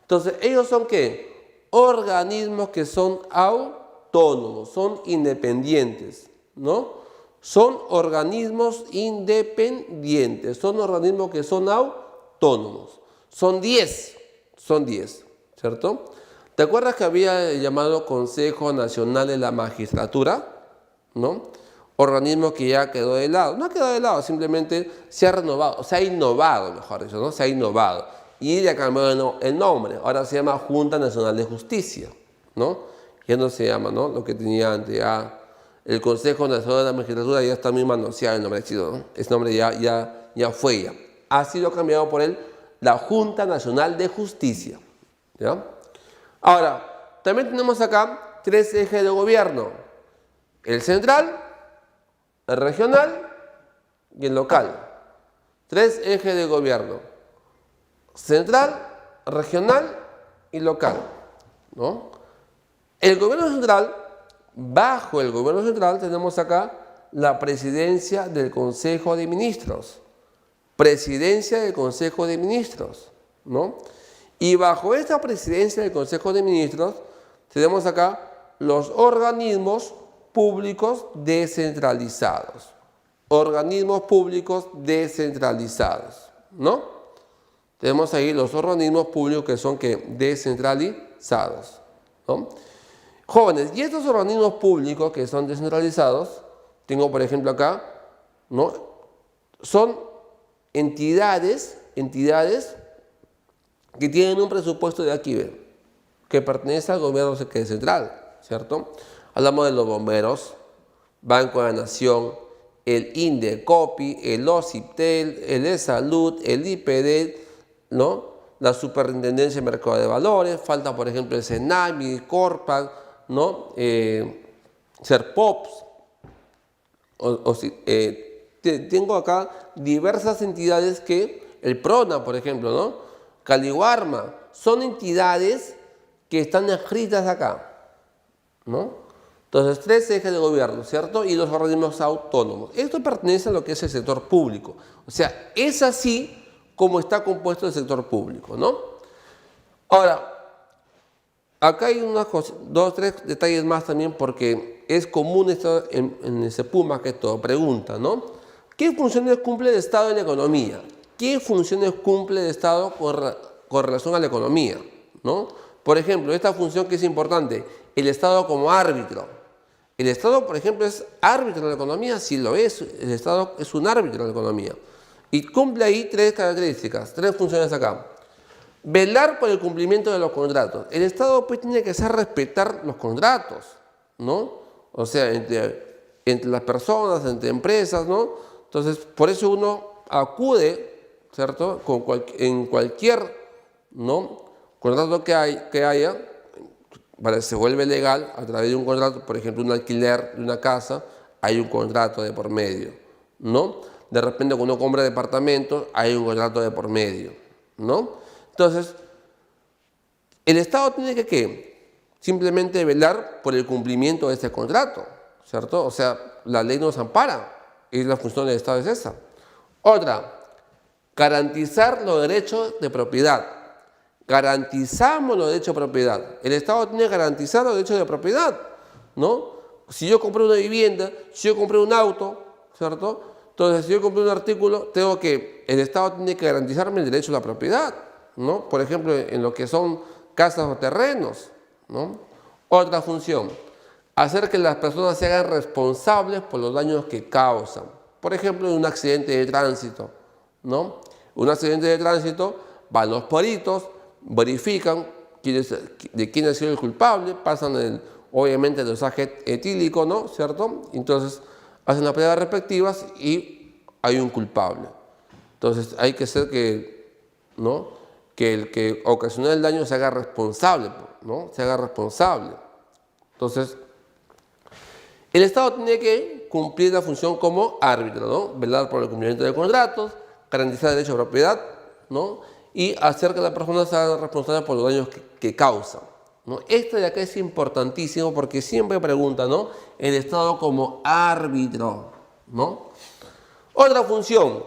Entonces, ¿ellos son qué? Organismos que son autónomos, son independientes, ¿no? Son organismos independientes, son organismos que son autónomos. Son 10, ¿cierto? ¿Te acuerdas que había llamado Consejo Nacional de la Magistratura? ¿No? Organismo que ya quedó de lado. No ha quedado de lado, simplemente se ha renovado, se ha innovado, mejor dicho, ¿no? Se ha innovado. Y ya cambió el nombre. Ahora se llama Junta Nacional de Justicia, ¿no? Ya no se llama, ¿no?, lo que tenía antes. Ya el Consejo Nacional de la Magistratura ya está muy manoseado el nombre, ¿no? Ese nombre ya fue ya. Ha sido cambiado por la Junta Nacional de Justicia, ¿ya? Ahora, también tenemos acá 3 ejes de gobierno: el central, el regional y el local. 3 ejes de gobierno: central, regional y local, ¿no? El gobierno central, bajo el gobierno central tenemos acá la presidencia del Consejo de Ministros. Presidencia del Consejo de Ministros, ¿no? Y bajo esta presidencia del Consejo de Ministros tenemos acá los organismos públicos descentralizados. Organismos públicos descentralizados, ¿no? Tenemos ahí los organismos públicos que son descentralizados, ¿no? Jóvenes, y estos organismos públicos que son descentralizados, tengo por ejemplo acá, ¿no? Son entidades que tienen un presupuesto de aquí, que pertenece al gobierno central, ¿cierto? Hablamos de los bomberos, Banco de la Nación, el INDECOPI, el OCIPTEL, el de Salud, el IPD, ¿no? La Superintendencia de Mercado de Valores, falta por ejemplo el SENAMI, Corpan, ¿no? Serpops, tengo acá diversas entidades el PRONA, por ejemplo, ¿no? Caliwarma, son entidades que están escritas acá, ¿no? Entonces, 3 ejes de gobierno, ¿cierto? Y los organismos autónomos. Esto pertenece a lo que es el sector público. O sea, es así como está compuesto el sector público, ¿no? Ahora, acá hay unas cosas, 2 o 3 detalles más también porque es común esto en el CEPUMA que todo pregunta, ¿no? ¿Qué funciones cumple el Estado en la economía? ¿Qué funciones cumple el Estado con relación a la economía? ¿No? Por ejemplo, esta función que es importante, el Estado como árbitro. El Estado, por ejemplo, es árbitro de la economía, sí lo es, el Estado es un árbitro de la economía. Y cumple ahí 3 características, 3 funciones acá. Velar por el cumplimiento de los contratos. El Estado pues tiene que hacer respetar los contratos, ¿no? O sea, entre las personas, entre empresas, ¿no? Entonces, por eso uno acude, ¿cierto? En cualquier, ¿no? Contrato que haya, se vuelve legal a través de un contrato, por ejemplo, un alquiler de una casa, hay un contrato de por medio, ¿no? De repente cuando uno compra departamentos, hay un contrato de por medio, ¿no? Entonces, el Estado tiene que simplemente velar por el cumplimiento de este contrato, ¿cierto? O sea, la ley nos ampara y la función del Estado es esa. Otra, garantizar los derechos de propiedad. Garantizamos los derechos de propiedad. El Estado tiene que garantizar los derechos de propiedad, ¿no? Si yo compré una vivienda, si yo compré un auto, ¿cierto? Entonces, si yo compré un artículo, el Estado tiene que garantizarme el derecho a la propiedad, ¿no? Por ejemplo, en lo que son casas o terrenos, ¿no? Otra función, hacer que las personas se hagan responsables por los daños que causan. Por ejemplo, en un accidente de tránsito, ¿no? Un accidente de tránsito, van los peritos, verifican de quién ha sido el culpable, pasan obviamente el dosaje etílico, ¿no? ¿Cierto? Entonces hacen las pruebas respectivas y hay un culpable. Entonces hay que hacer ¿no? Que el que ocasionó el daño se haga responsable, ¿no? Se haga responsable. Entonces, el Estado tiene que cumplir la función como árbitro, ¿no? Velar por el cumplimiento de contratos, garantizar el derecho de propiedad, ¿no? Y hacer que la persona se haga responsable por los daños que causa, ¿no? Esto de acá es importantísimo porque siempre preguntan, ¿no? El Estado como árbitro, ¿no? Otra función,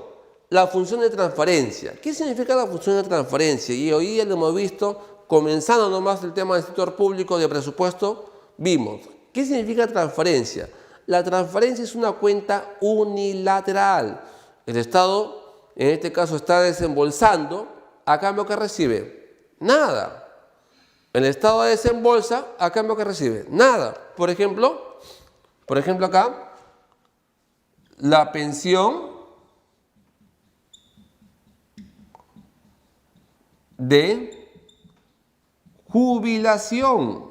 la función de transparencia. ¿Qué significa la función de transparencia? Y hoy día lo hemos visto, comenzando nomás el tema del sector público de presupuesto, vimos. ¿Qué significa transparencia? La transparencia es una cuenta unilateral. El Estado, en este caso, está desembolsando. ¿A cambio que recibe? Nada. El Estado desembolsa, ¿a cambio que recibe? Nada. Por ejemplo acá, la pensión de jubilación.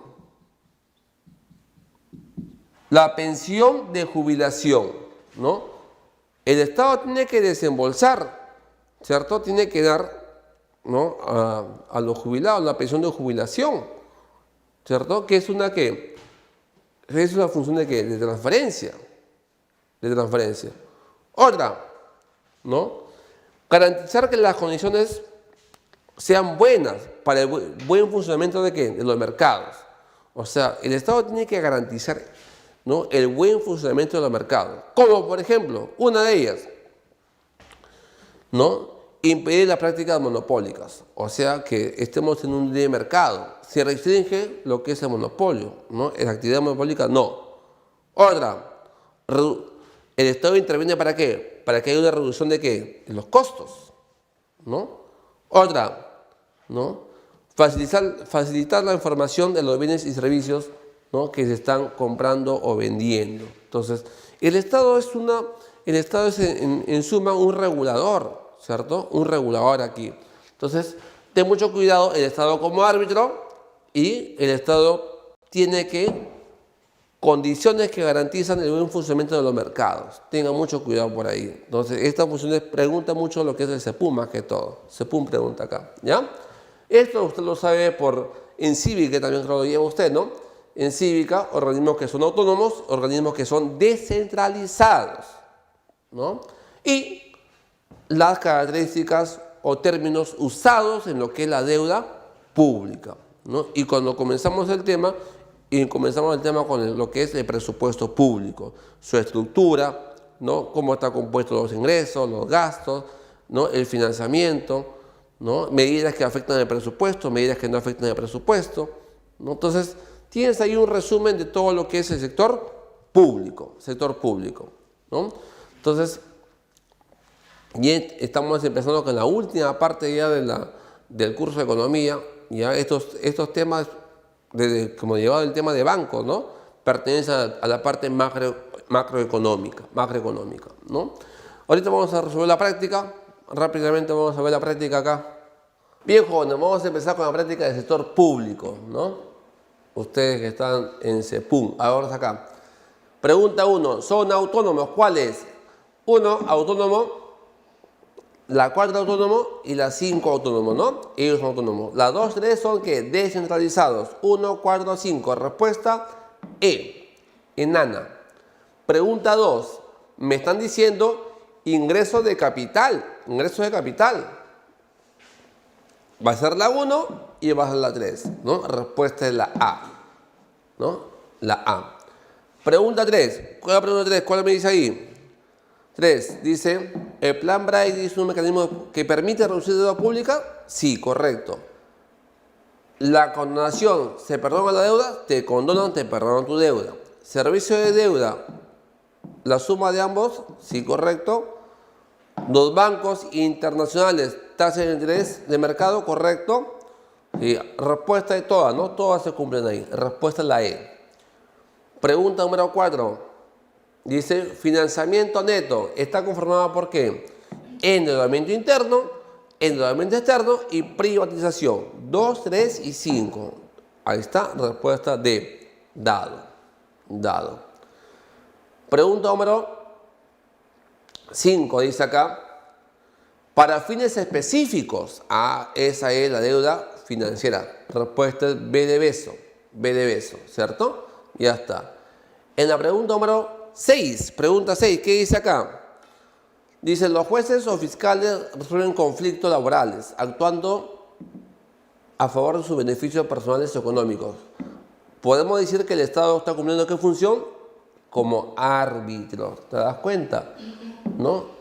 La pensión de jubilación, ¿no? El Estado tiene que desembolsar, ¿cierto? Tiene que dar, ¿no? a los jubilados la pensión de jubilación, ¿cierto? Que es una función de transferencia, Otra, ¿no? Garantizar que las condiciones sean buenas para el buen funcionamiento de los mercados. O sea, el Estado tiene que garantizar, ¿no? el buen funcionamiento de los mercados. Como, por ejemplo, una de ellas, ¿no? Impedir las prácticas monopólicas, o sea que estemos en un libre mercado. Se restringe lo que es el monopolio, ¿no? En la actividad monopólica no. Otra, el Estado interviene ¿para qué? Para que haya una reducción de ¿qué? De los costos, ¿no? Otra, ¿no? Facilitar la información de los bienes y servicios, ¿no? Que se están comprando o vendiendo. Entonces, el Estado es en suma un regulador, ¿cierto? Un regulador aquí. Entonces, ten mucho cuidado el Estado como árbitro y el Estado tiene condiciones que garantizan el buen funcionamiento de los mercados. Tengan mucho cuidado por ahí. Entonces, esta función pregunta mucho lo que es el CEPUM más que todo. CEPUM pregunta acá, ¿ya? Esto usted lo sabe en Cívica, también lo lleva usted, ¿no? En Cívica, organismos que son autónomos, organismos que son descentralizados, ¿no? Y las características o términos usados en lo que es la deuda pública, ¿no? Y cuando comenzamos el tema con lo que es el presupuesto público, su estructura, ¿no? Cómo está compuesto los ingresos, los gastos, ¿no? El financiamiento, ¿no? Medidas que afectan el presupuesto, medidas que no afectan el presupuesto, ¿no? Entonces, tienes ahí un resumen de todo lo que es el sector público, ¿no? Entonces, ya estamos empezando con la última parte ya del curso de economía. Ya estos temas, como llevado el tema de bancos, ¿no? Pertenecen a la parte macroeconómica, ¿no? Ahorita vamos a resolver la práctica. Rápidamente vamos a ver la práctica acá. Bien, jóvenes, vamos a empezar con la práctica del sector público, ¿no? Ustedes que están en CEPUM. Ahora acá. Pregunta 1. ¿Son autónomos? ¿Cuál es? 1, autónomo. La 4, autónomo. Y la 5, autónomo, ¿no? Ellos son autónomos. La 2, 3 son ¿qué? Descentralizados. 1, 4, 5. Respuesta E. Enana. Pregunta 2. Me están diciendo ingresos de capital. Ingresos de capital. Va a ser la 1 y va a ser la 3, ¿no? Respuesta es la A, ¿no? La A. Pregunta 3. ¿Cuál es la pregunta 3? ¿Cuál me dice ahí? 3. Dice, ¿el plan Braille es un mecanismo que permite reducir deuda pública? Sí, correcto. La condonación, ¿se perdona la deuda? Te condonan, te perdonan tu deuda. Servicio de deuda, la suma de ambos, sí, correcto. Los bancos internacionales, tasa de interés de mercado, correcto. Y respuesta de todas, ¿no? Todas se cumplen ahí. Respuesta es la E. Pregunta número 4. Dice, financiamiento neto. Está conformado por ¿qué? Endeudamiento interno, endeudamiento externo y privatización. 2, 3 y 5. Ahí está, respuesta D. Dado. Pregunta número 5, dice acá. Para fines específicos, esa es la deuda financiera. Respuesta es B de beso, ¿cierto? Ya está. En la pregunta número 6, pregunta 6, ¿qué dice acá? Dice, los jueces o fiscales resuelven conflictos laborales, actuando a favor de sus beneficios personales y económicos. ¿Podemos decir que el Estado está cumpliendo qué función? Como árbitro. ¿Te das cuenta? ¿No?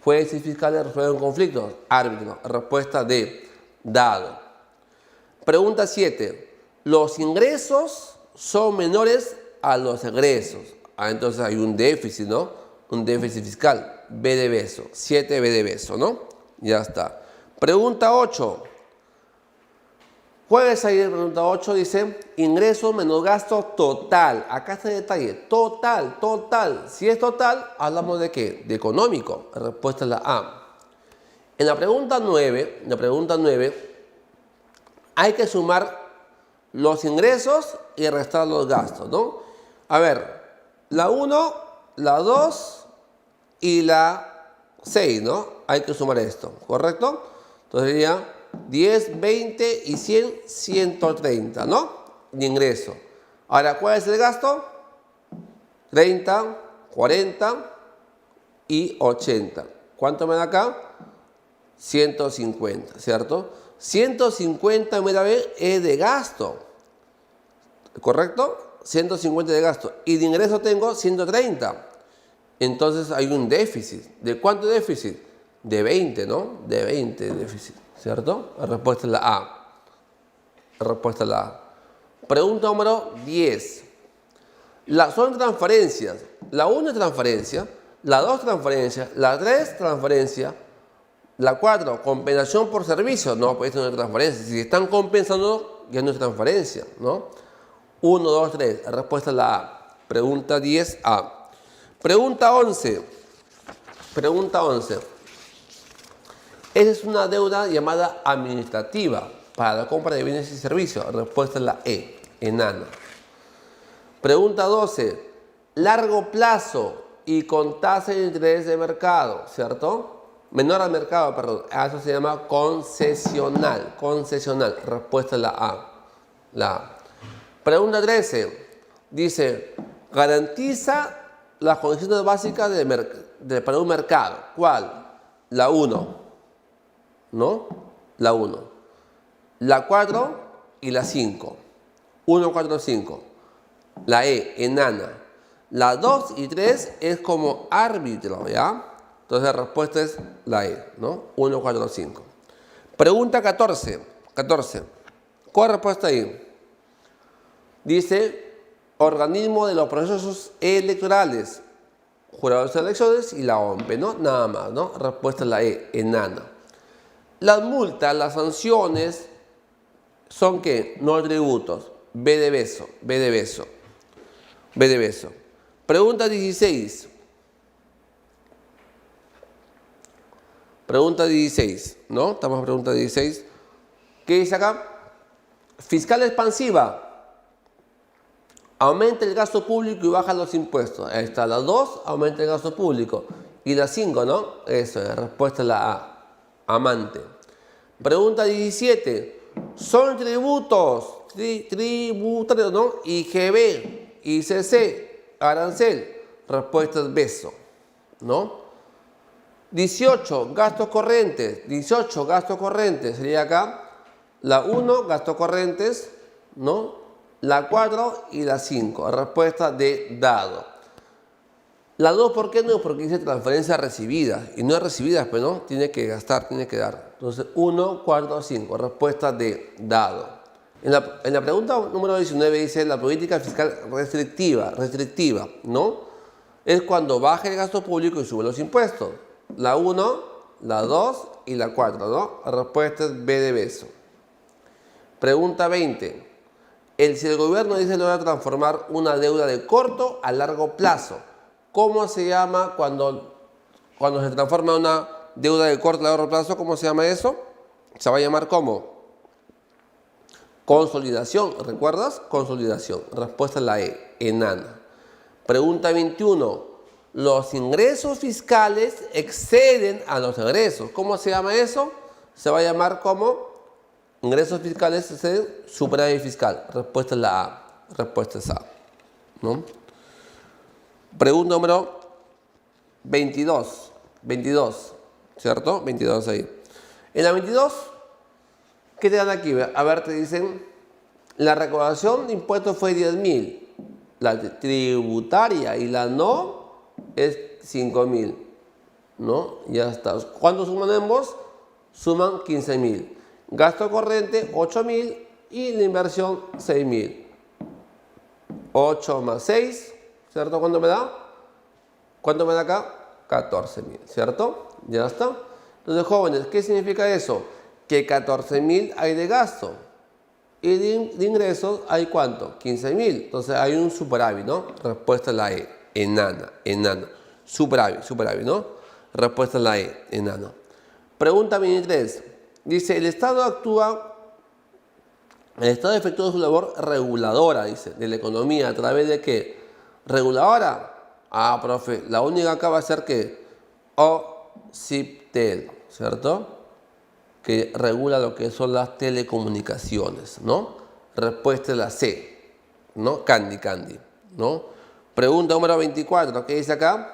Jueces y fiscales resuelven conflictos. Árbitro. Respuesta D. Dado. Pregunta 7. Los ingresos son menores a los egresos. Entonces hay un déficit, ¿no? Un déficit fiscal. B de beso. 7 B de beso, ¿no? Ya está. Pregunta 8. ¿Cuál es ahí? Pregunta 8 dice, ingresos menos gasto total. Acá está el detalle. Total. Si es total, hablamos de ¿qué? De económico. La respuesta es la A. En la pregunta 9, hay que sumar los ingresos y restar los gastos, ¿no? A ver, la 1, la 2 y la 6, ¿no? Hay que sumar esto, ¿correcto? Entonces sería 10, 20 y 100, 130, ¿no? De ingreso. Ahora, ¿cuál es el gasto? 30, 40 y 80. ¿Cuánto me da acá? 150, ¿cierto? 150 es de gasto, ¿correcto? 150 de gasto. Y de ingreso tengo 130. Entonces hay un déficit. ¿De cuánto déficit? De 20, ¿no? De 20 de déficit, ¿cierto? La respuesta es la A. Pregunta número 10. Son transferencias. La 1 es transferencia, la 2 transferencia, la 3 transferencia, la 4 compensación por servicio. No, pues esto no es transferencia. Si están compensando, ya no es transferencia, ¿no? 1, 2, 3. La respuesta es la A. Pregunta 10A. Pregunta 11. Pregunta 11. Esa es una deuda llamada administrativa para la compra de bienes y servicios. La respuesta es la E, enana. Pregunta 12. Largo plazo y con tasa de interés de mercado, ¿cierto? Menor al mercado, perdón. Eso se llama concesional. Concesional. Respuesta es la A. La A. Pregunta 13. Dice, garantiza las condiciones básicas para un mercado. ¿Cuál? La 1. ¿No? La 1. La 4 y la 5. 1, 4, 5. La E, enana. La 2 y 3 es como árbitro, ¿ya? Entonces la respuesta es la E, ¿no? 1, 4, 5. Pregunta 14. 14. ¿Cuál es la respuesta ahí? Dice, organismo de los procesos electorales, jurados de elecciones y la OMP, ¿no? Nada más, ¿no? Respuesta es la E, enana. Las multas, las sanciones, son ¿qué? No tributos. B de beso, B de beso, B de beso. Pregunta 16. Pregunta 16, ¿no? Estamos en pregunta 16. ¿Qué dice acá? Fiscal expansiva. Aumenta el gasto público y baja los impuestos. Ahí está, la 2, aumenta el gasto público. Y la 5, ¿no? Eso, la respuesta es la A. Amante. Pregunta 17. Son tributos, tributarios, ¿no? IGB, ICC, arancel. Respuesta es beso, ¿no? 18. Gastos corrientes. 18. Gastos corrientes. Sería acá la 1, gastos corrientes, ¿no? La 4 y la 5. Respuesta de dado. La 2, ¿por qué no? Porque dice transferencias recibidas. Y no es recibidas, pero no, tiene que gastar, tiene que dar. Entonces, 1, 4, 5. Respuesta de dado. En la pregunta número 19 dice la política fiscal restrictiva, ¿no? Es cuando baja el gasto público y sube los impuestos. La 1, la 2 y la 4, ¿no? La respuesta es B de beso. Pregunta 20. Si el gobierno dice logra transformar una deuda de corto a largo plazo, ¿cómo se llama cuando se transforma una deuda de corto a largo plazo? ¿Cómo se llama eso? Se va a llamar ¿cómo? Consolidación. ¿Recuerdas? Consolidación. Respuesta es la E, enana. Pregunta 21. Los ingresos fiscales exceden a los egresos. ¿Cómo se llama eso? Se va a llamar ¿cómo? Ingresos fiscales exceden superávit fiscal. Respuesta es la A. Respuesta es A, ¿no? Pregunta número 22. 22, ¿cierto? 22 ahí. En la 22, ¿qué te dan aquí? A ver, te dicen, la recaudación de impuestos fue 10.000. La tributaria y la no es 5.000, ¿no? Ya está. ¿Cuánto suman ambos? Suman 15.000. Gasto corriente 8.000 y la inversión 6.000. 8 más 6, ¿cierto? ¿Cuánto me da? ¿Cuánto me da acá? 14.000, ¿cierto? Ya está. Entonces, jóvenes, ¿qué significa eso? Que 14.000 hay de gasto. Y de ingresos hay ¿cuánto? 15.000. Entonces hay un superávit, ¿no? Respuesta es la E, enana, enana. Superávit, ¿no? Respuesta es la E, enana. Pregunta 23. Dice, el Estado efectúa su labor reguladora, dice, de la economía. ¿A través de qué? Reguladora. Ah, profe, la única acá va a ser que OCIPTEL, ¿cierto? Que regula lo que son las telecomunicaciones, ¿no? Respuesta es la C, ¿no? Candy, ¿no? Pregunta número 24, ¿qué dice acá?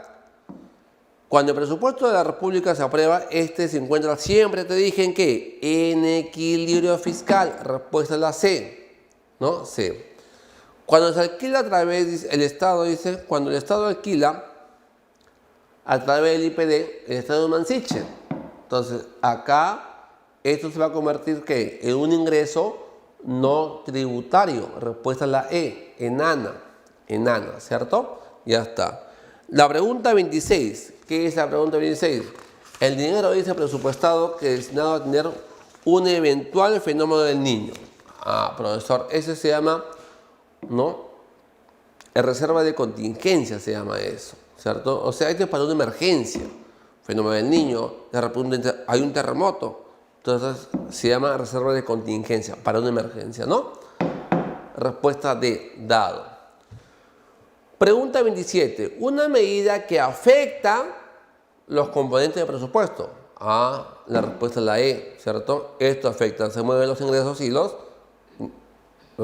Cuando el presupuesto de la República se aprueba, se encuentra siempre, te dije, ¿en qué? En equilibrio fiscal. Respuesta es la C, ¿no? C. Cuando se alquila a través, el Estado dice, cuando el Estado alquila a través del IPD, el Estado mansiche. Entonces, acá, esto se va a convertir, ¿qué? En un ingreso no tributario. Respuesta es la E, enana. enana, ¿cierto? Ya está. La pregunta 26. ¿Qué es la pregunta 26? El dinero dice presupuestado que es destinado a atender un eventual fenómeno del niño. Ah, profesor, ese se llama, ¿no? Reserva de contingencia se llama eso, ¿cierto? O sea, esto es para una emergencia. Fenómeno del niño, de repente hay un terremoto. Entonces se llama reserva de contingencia para una emergencia, ¿no? Respuesta D, dado. Pregunta 27. Una medida que afecta los componentes del presupuesto. Ah, la respuesta es la E, ¿cierto? Esto afecta, se mueven los ingresos y los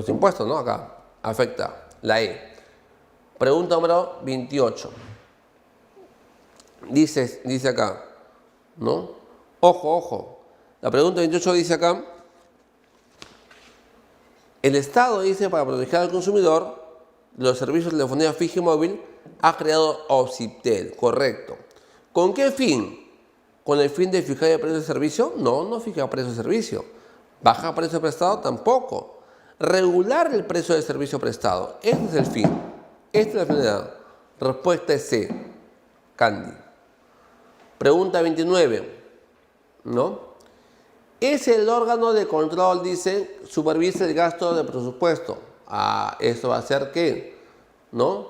impuestos, ¿no? Acá, afecta la E. Pregunta número 28. Dice acá, ¿no? Ojo, ojo. La pregunta 28 dice acá, el Estado dice para proteger al consumidor los servicios de telefonía fija y móvil ha creado OCIPTEL, correcto. ¿Con qué fin? ¿Con el fin de fijar el precio de servicio? No, no fija precio de servicio. ¿Bajar precio prestado? Tampoco. Regular el precio del servicio prestado. Este es el fin. Esta es la finalidad. Respuesta es C, Candy. Pregunta 29, ¿no? Es el órgano de control, dice, supervisa el gasto de presupuesto. Ah, ¿esto va a ser qué? ¿No?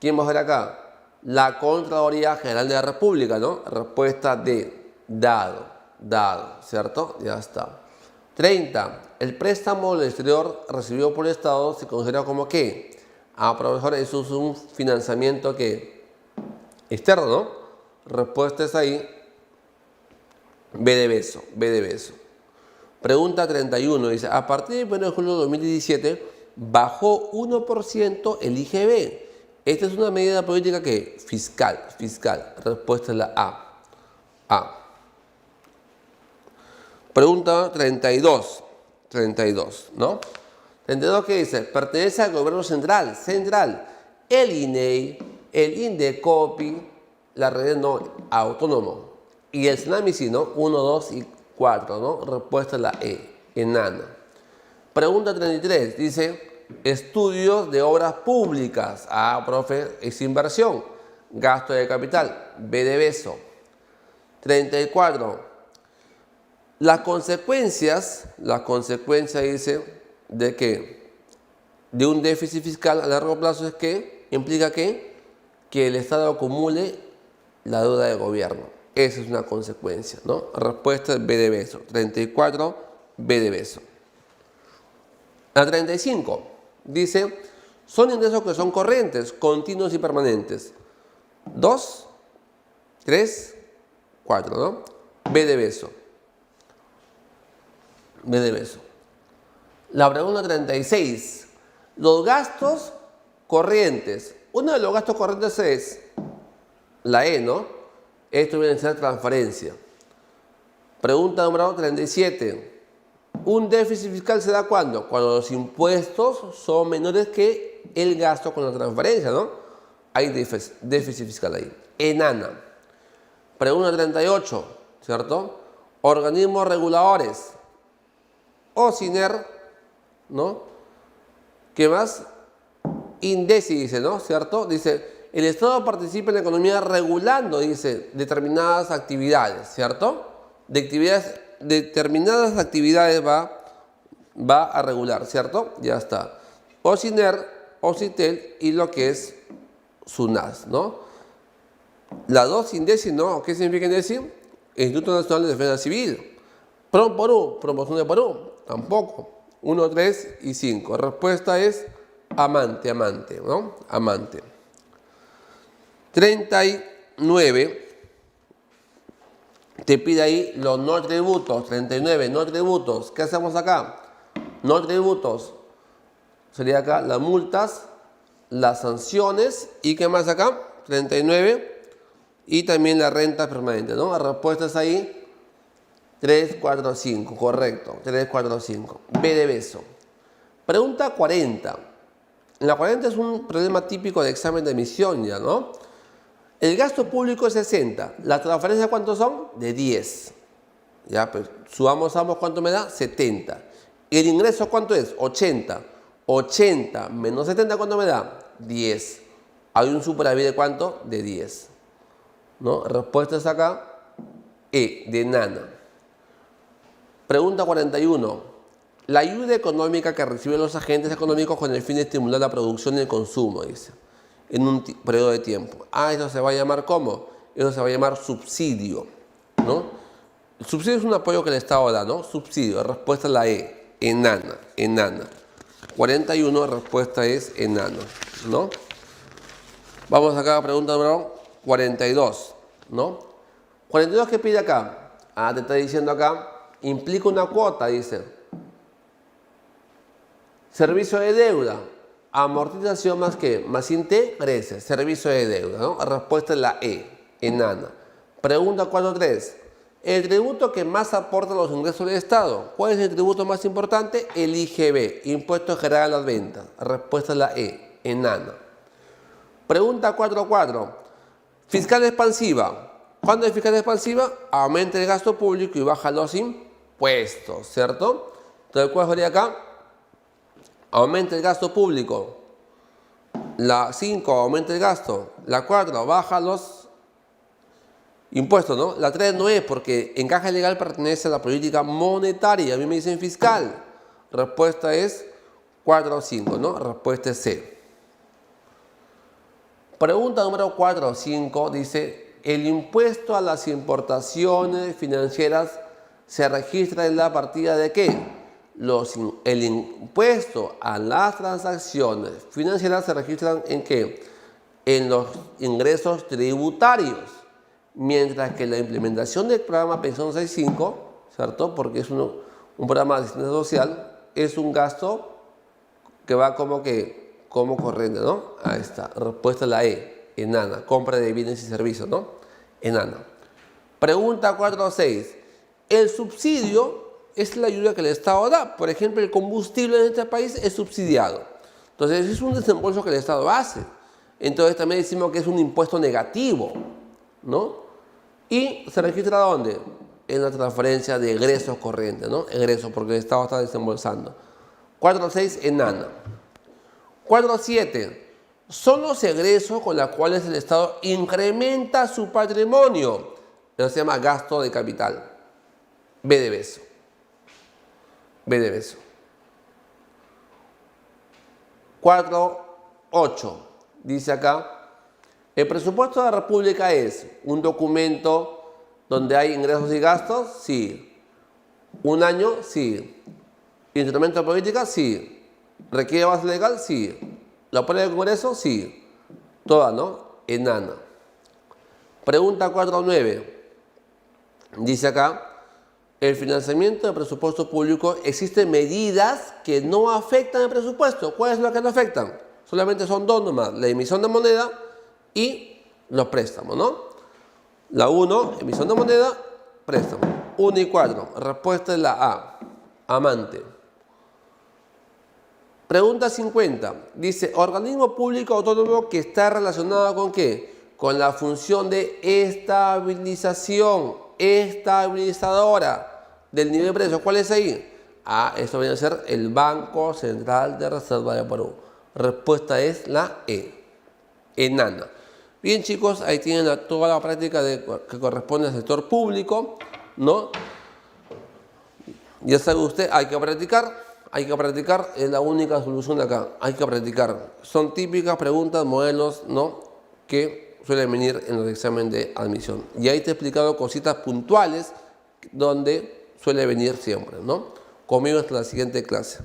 ¿Quién va a ver acá? La Contraloría General de la República, ¿no? Respuesta D, dado, ¿cierto? Ya está. 30. El préstamo del exterior recibido por el Estado se considera como ¿qué? Ah, profesor, eso es un financiamiento que externo, ¿no? Respuesta es ahí, B de beso. Pregunta 31, dice, a partir del 1 de julio de 2017 bajó 1% el IGB. Esta es una medida política que fiscal. Respuesta es la A. Pregunta 32, ¿no? 32, ¿qué dice? Pertenece al gobierno central, el INEI, el INDECOPI, la red no autónomo, y el SNAMI, sí, ¿no? 1, 2 y 4, ¿no? Respuesta es la E, enana. Pregunta 33, dice, estudios de obras públicas. Ah, profe, es inversión. Gasto de capital, B de beso. 34, las consecuencias dice, ¿de qué? De un déficit fiscal a largo plazo es que implica que el Estado acumule la deuda de gobierno. Esa es una consecuencia, ¿no? Respuesta es B de beso. 34, B de beso. La 35 dice, son ingresos que son corrientes, continuos y permanentes. 2, 3, 4, ¿no? B de beso. La pregunta 36. Los gastos corrientes. Uno de los gastos corrientes es la E, ¿no? Esto viene a ser transferencia. Pregunta número 37. ¿Un déficit fiscal se da cuándo? Cuando los impuestos son menores que el gasto con la transferencia, ¿no? Hay déficit fiscal ahí. Enana. Pregunta 38, ¿cierto? Organismos reguladores. OCINER, ¿no? ¿Qué más? INDECI dice, ¿no? ¿Cierto? Dice, el Estado participa en la economía regulando, dice, determinadas actividades, ¿cierto? Determinadas actividades va a regular, ¿cierto? Ya está. OCINER, OCITEL y lo que es SUNAS, ¿no? La 2 INDECI, ¿no? ¿Qué significa INDECI? Instituto Nacional de Defensa Civil. PROMPORU, Promoción de Perú, tampoco. 1, 3 y 5. Respuesta es amante, ¿no? Amante. 39. Te pide ahí los no tributos. 39, no tributos. ¿Qué hacemos acá? No tributos. Sería acá las multas, las sanciones y ¿qué más acá? 39. Y también la renta permanente, ¿no? La respuesta es ahí 3, 4, 5, correcto. 3, 4, 5. B de beso. Pregunta 40. La 40 es un problema típico de examen de admisión ya, ¿no? El gasto público es 60. ¿Las transferencias cuántos son? De 10. Ya, pues subamos ambos, ¿cuánto me da? 70. ¿El ingreso cuánto es? 80. 80 menos 70, ¿cuánto me da? 10. Hay un superávit de ¿cuánto? De 10. ¿No? Respuesta es acá, E, de enana. Pregunta 41. La ayuda económica que reciben los agentes económicos con el fin de estimular la producción y el consumo, dice, en un periodo de tiempo. Eso se va a llamar ¿cómo? Eso se va a llamar subsidio, ¿no? El subsidio es un apoyo que el Estado da, ¿no? Subsidio. La respuesta es la E, enana, enana. 41, la respuesta es enana, ¿no? Vamos acá a la pregunta número 42, ¿no? 42, ¿qué pide acá? Te está diciendo acá, implica una cuota, dice. Servicio de deuda, amortización más que, más intereses, servicio de deuda, ¿no? La respuesta es la E, enana. Pregunta 4.3. El tributo que más aporta a los ingresos del Estado. ¿Cuál es el tributo más importante? El IGB, Impuesto General a las Ventas. La respuesta es la E, enana. Pregunta 4.4. Fiscal expansiva. ¿Cuándo es fiscal expansiva? Aumenta el gasto público y baja los impuestos, ¿cierto? Entonces, ¿cuál sería acá? Aumenta el gasto público. La 5 aumenta el gasto. La 4 baja los impuestos, ¿no? La 3 no es porque encaje legal pertenece a la política monetaria. A mí me dicen fiscal. Respuesta es 4 o 5, ¿no? Respuesta es C. Pregunta número 4 o 5 dice, el impuesto a las importaciones financieras se registra en la partida de ¿qué? El impuesto a las transacciones financieras se registran ¿en qué? En los ingresos tributarios, mientras que la implementación del programa Pensión 65, ¿cierto? Porque es un programa de asistencia social, es un gasto que va como corriente, ¿no? Ahí está, respuesta es la E, enana, compra de bienes y servicios, ¿no? Enana. Pregunta 4.6. El subsidio es la ayuda que el Estado da. Por ejemplo, el combustible en este país es subsidiado. Entonces, es un desembolso que el Estado hace. Entonces, también decimos que es un impuesto negativo, ¿no? Y se registra ¿dónde? En la transferencia de egresos corrientes, ¿no? Egresos, porque el Estado está desembolsando. 4.6, enana. 4.7. Son los egresos con los cuales el Estado incrementa su patrimonio. Eso se llama gasto de capital. B de beso. B de beso. 4.8. Dice acá, el presupuesto de la República es un documento donde hay ingresos y gastos, sí. Un año, sí. Instrumento de política, sí. Requiere base legal, sí. ¿Lo aprueba el Congreso? Sí. Toda, ¿no? Enana. Pregunta 4.9. Dice acá, el financiamiento del presupuesto público, existen medidas que no afectan el presupuesto. ¿Cuáles son las que no afectan? Solamente son dos nomás, la emisión de moneda y los préstamos, ¿no? La 1, emisión de moneda, préstamo. 1 y 4, respuesta es la A, amante. Pregunta 50, dice, organismo público autónomo que está relacionado ¿con qué? Con la función de estabilización, estabilizadora del nivel de precios. ¿Cuál es ahí? Esto viene a ser el Banco Central de Reserva de Perú. Respuesta es la E, enana. Bien, chicos, ahí tienen toda la práctica que corresponde al sector público, ¿no? Ya sabe usted, hay que practicar, es la única solución de acá, hay que practicar. Son típicas preguntas, modelos, ¿no? Que suelen venir en los exámenes de admisión. Y ahí te he explicado cositas puntuales donde suele venir siempre, ¿no? Conmigo hasta la siguiente clase.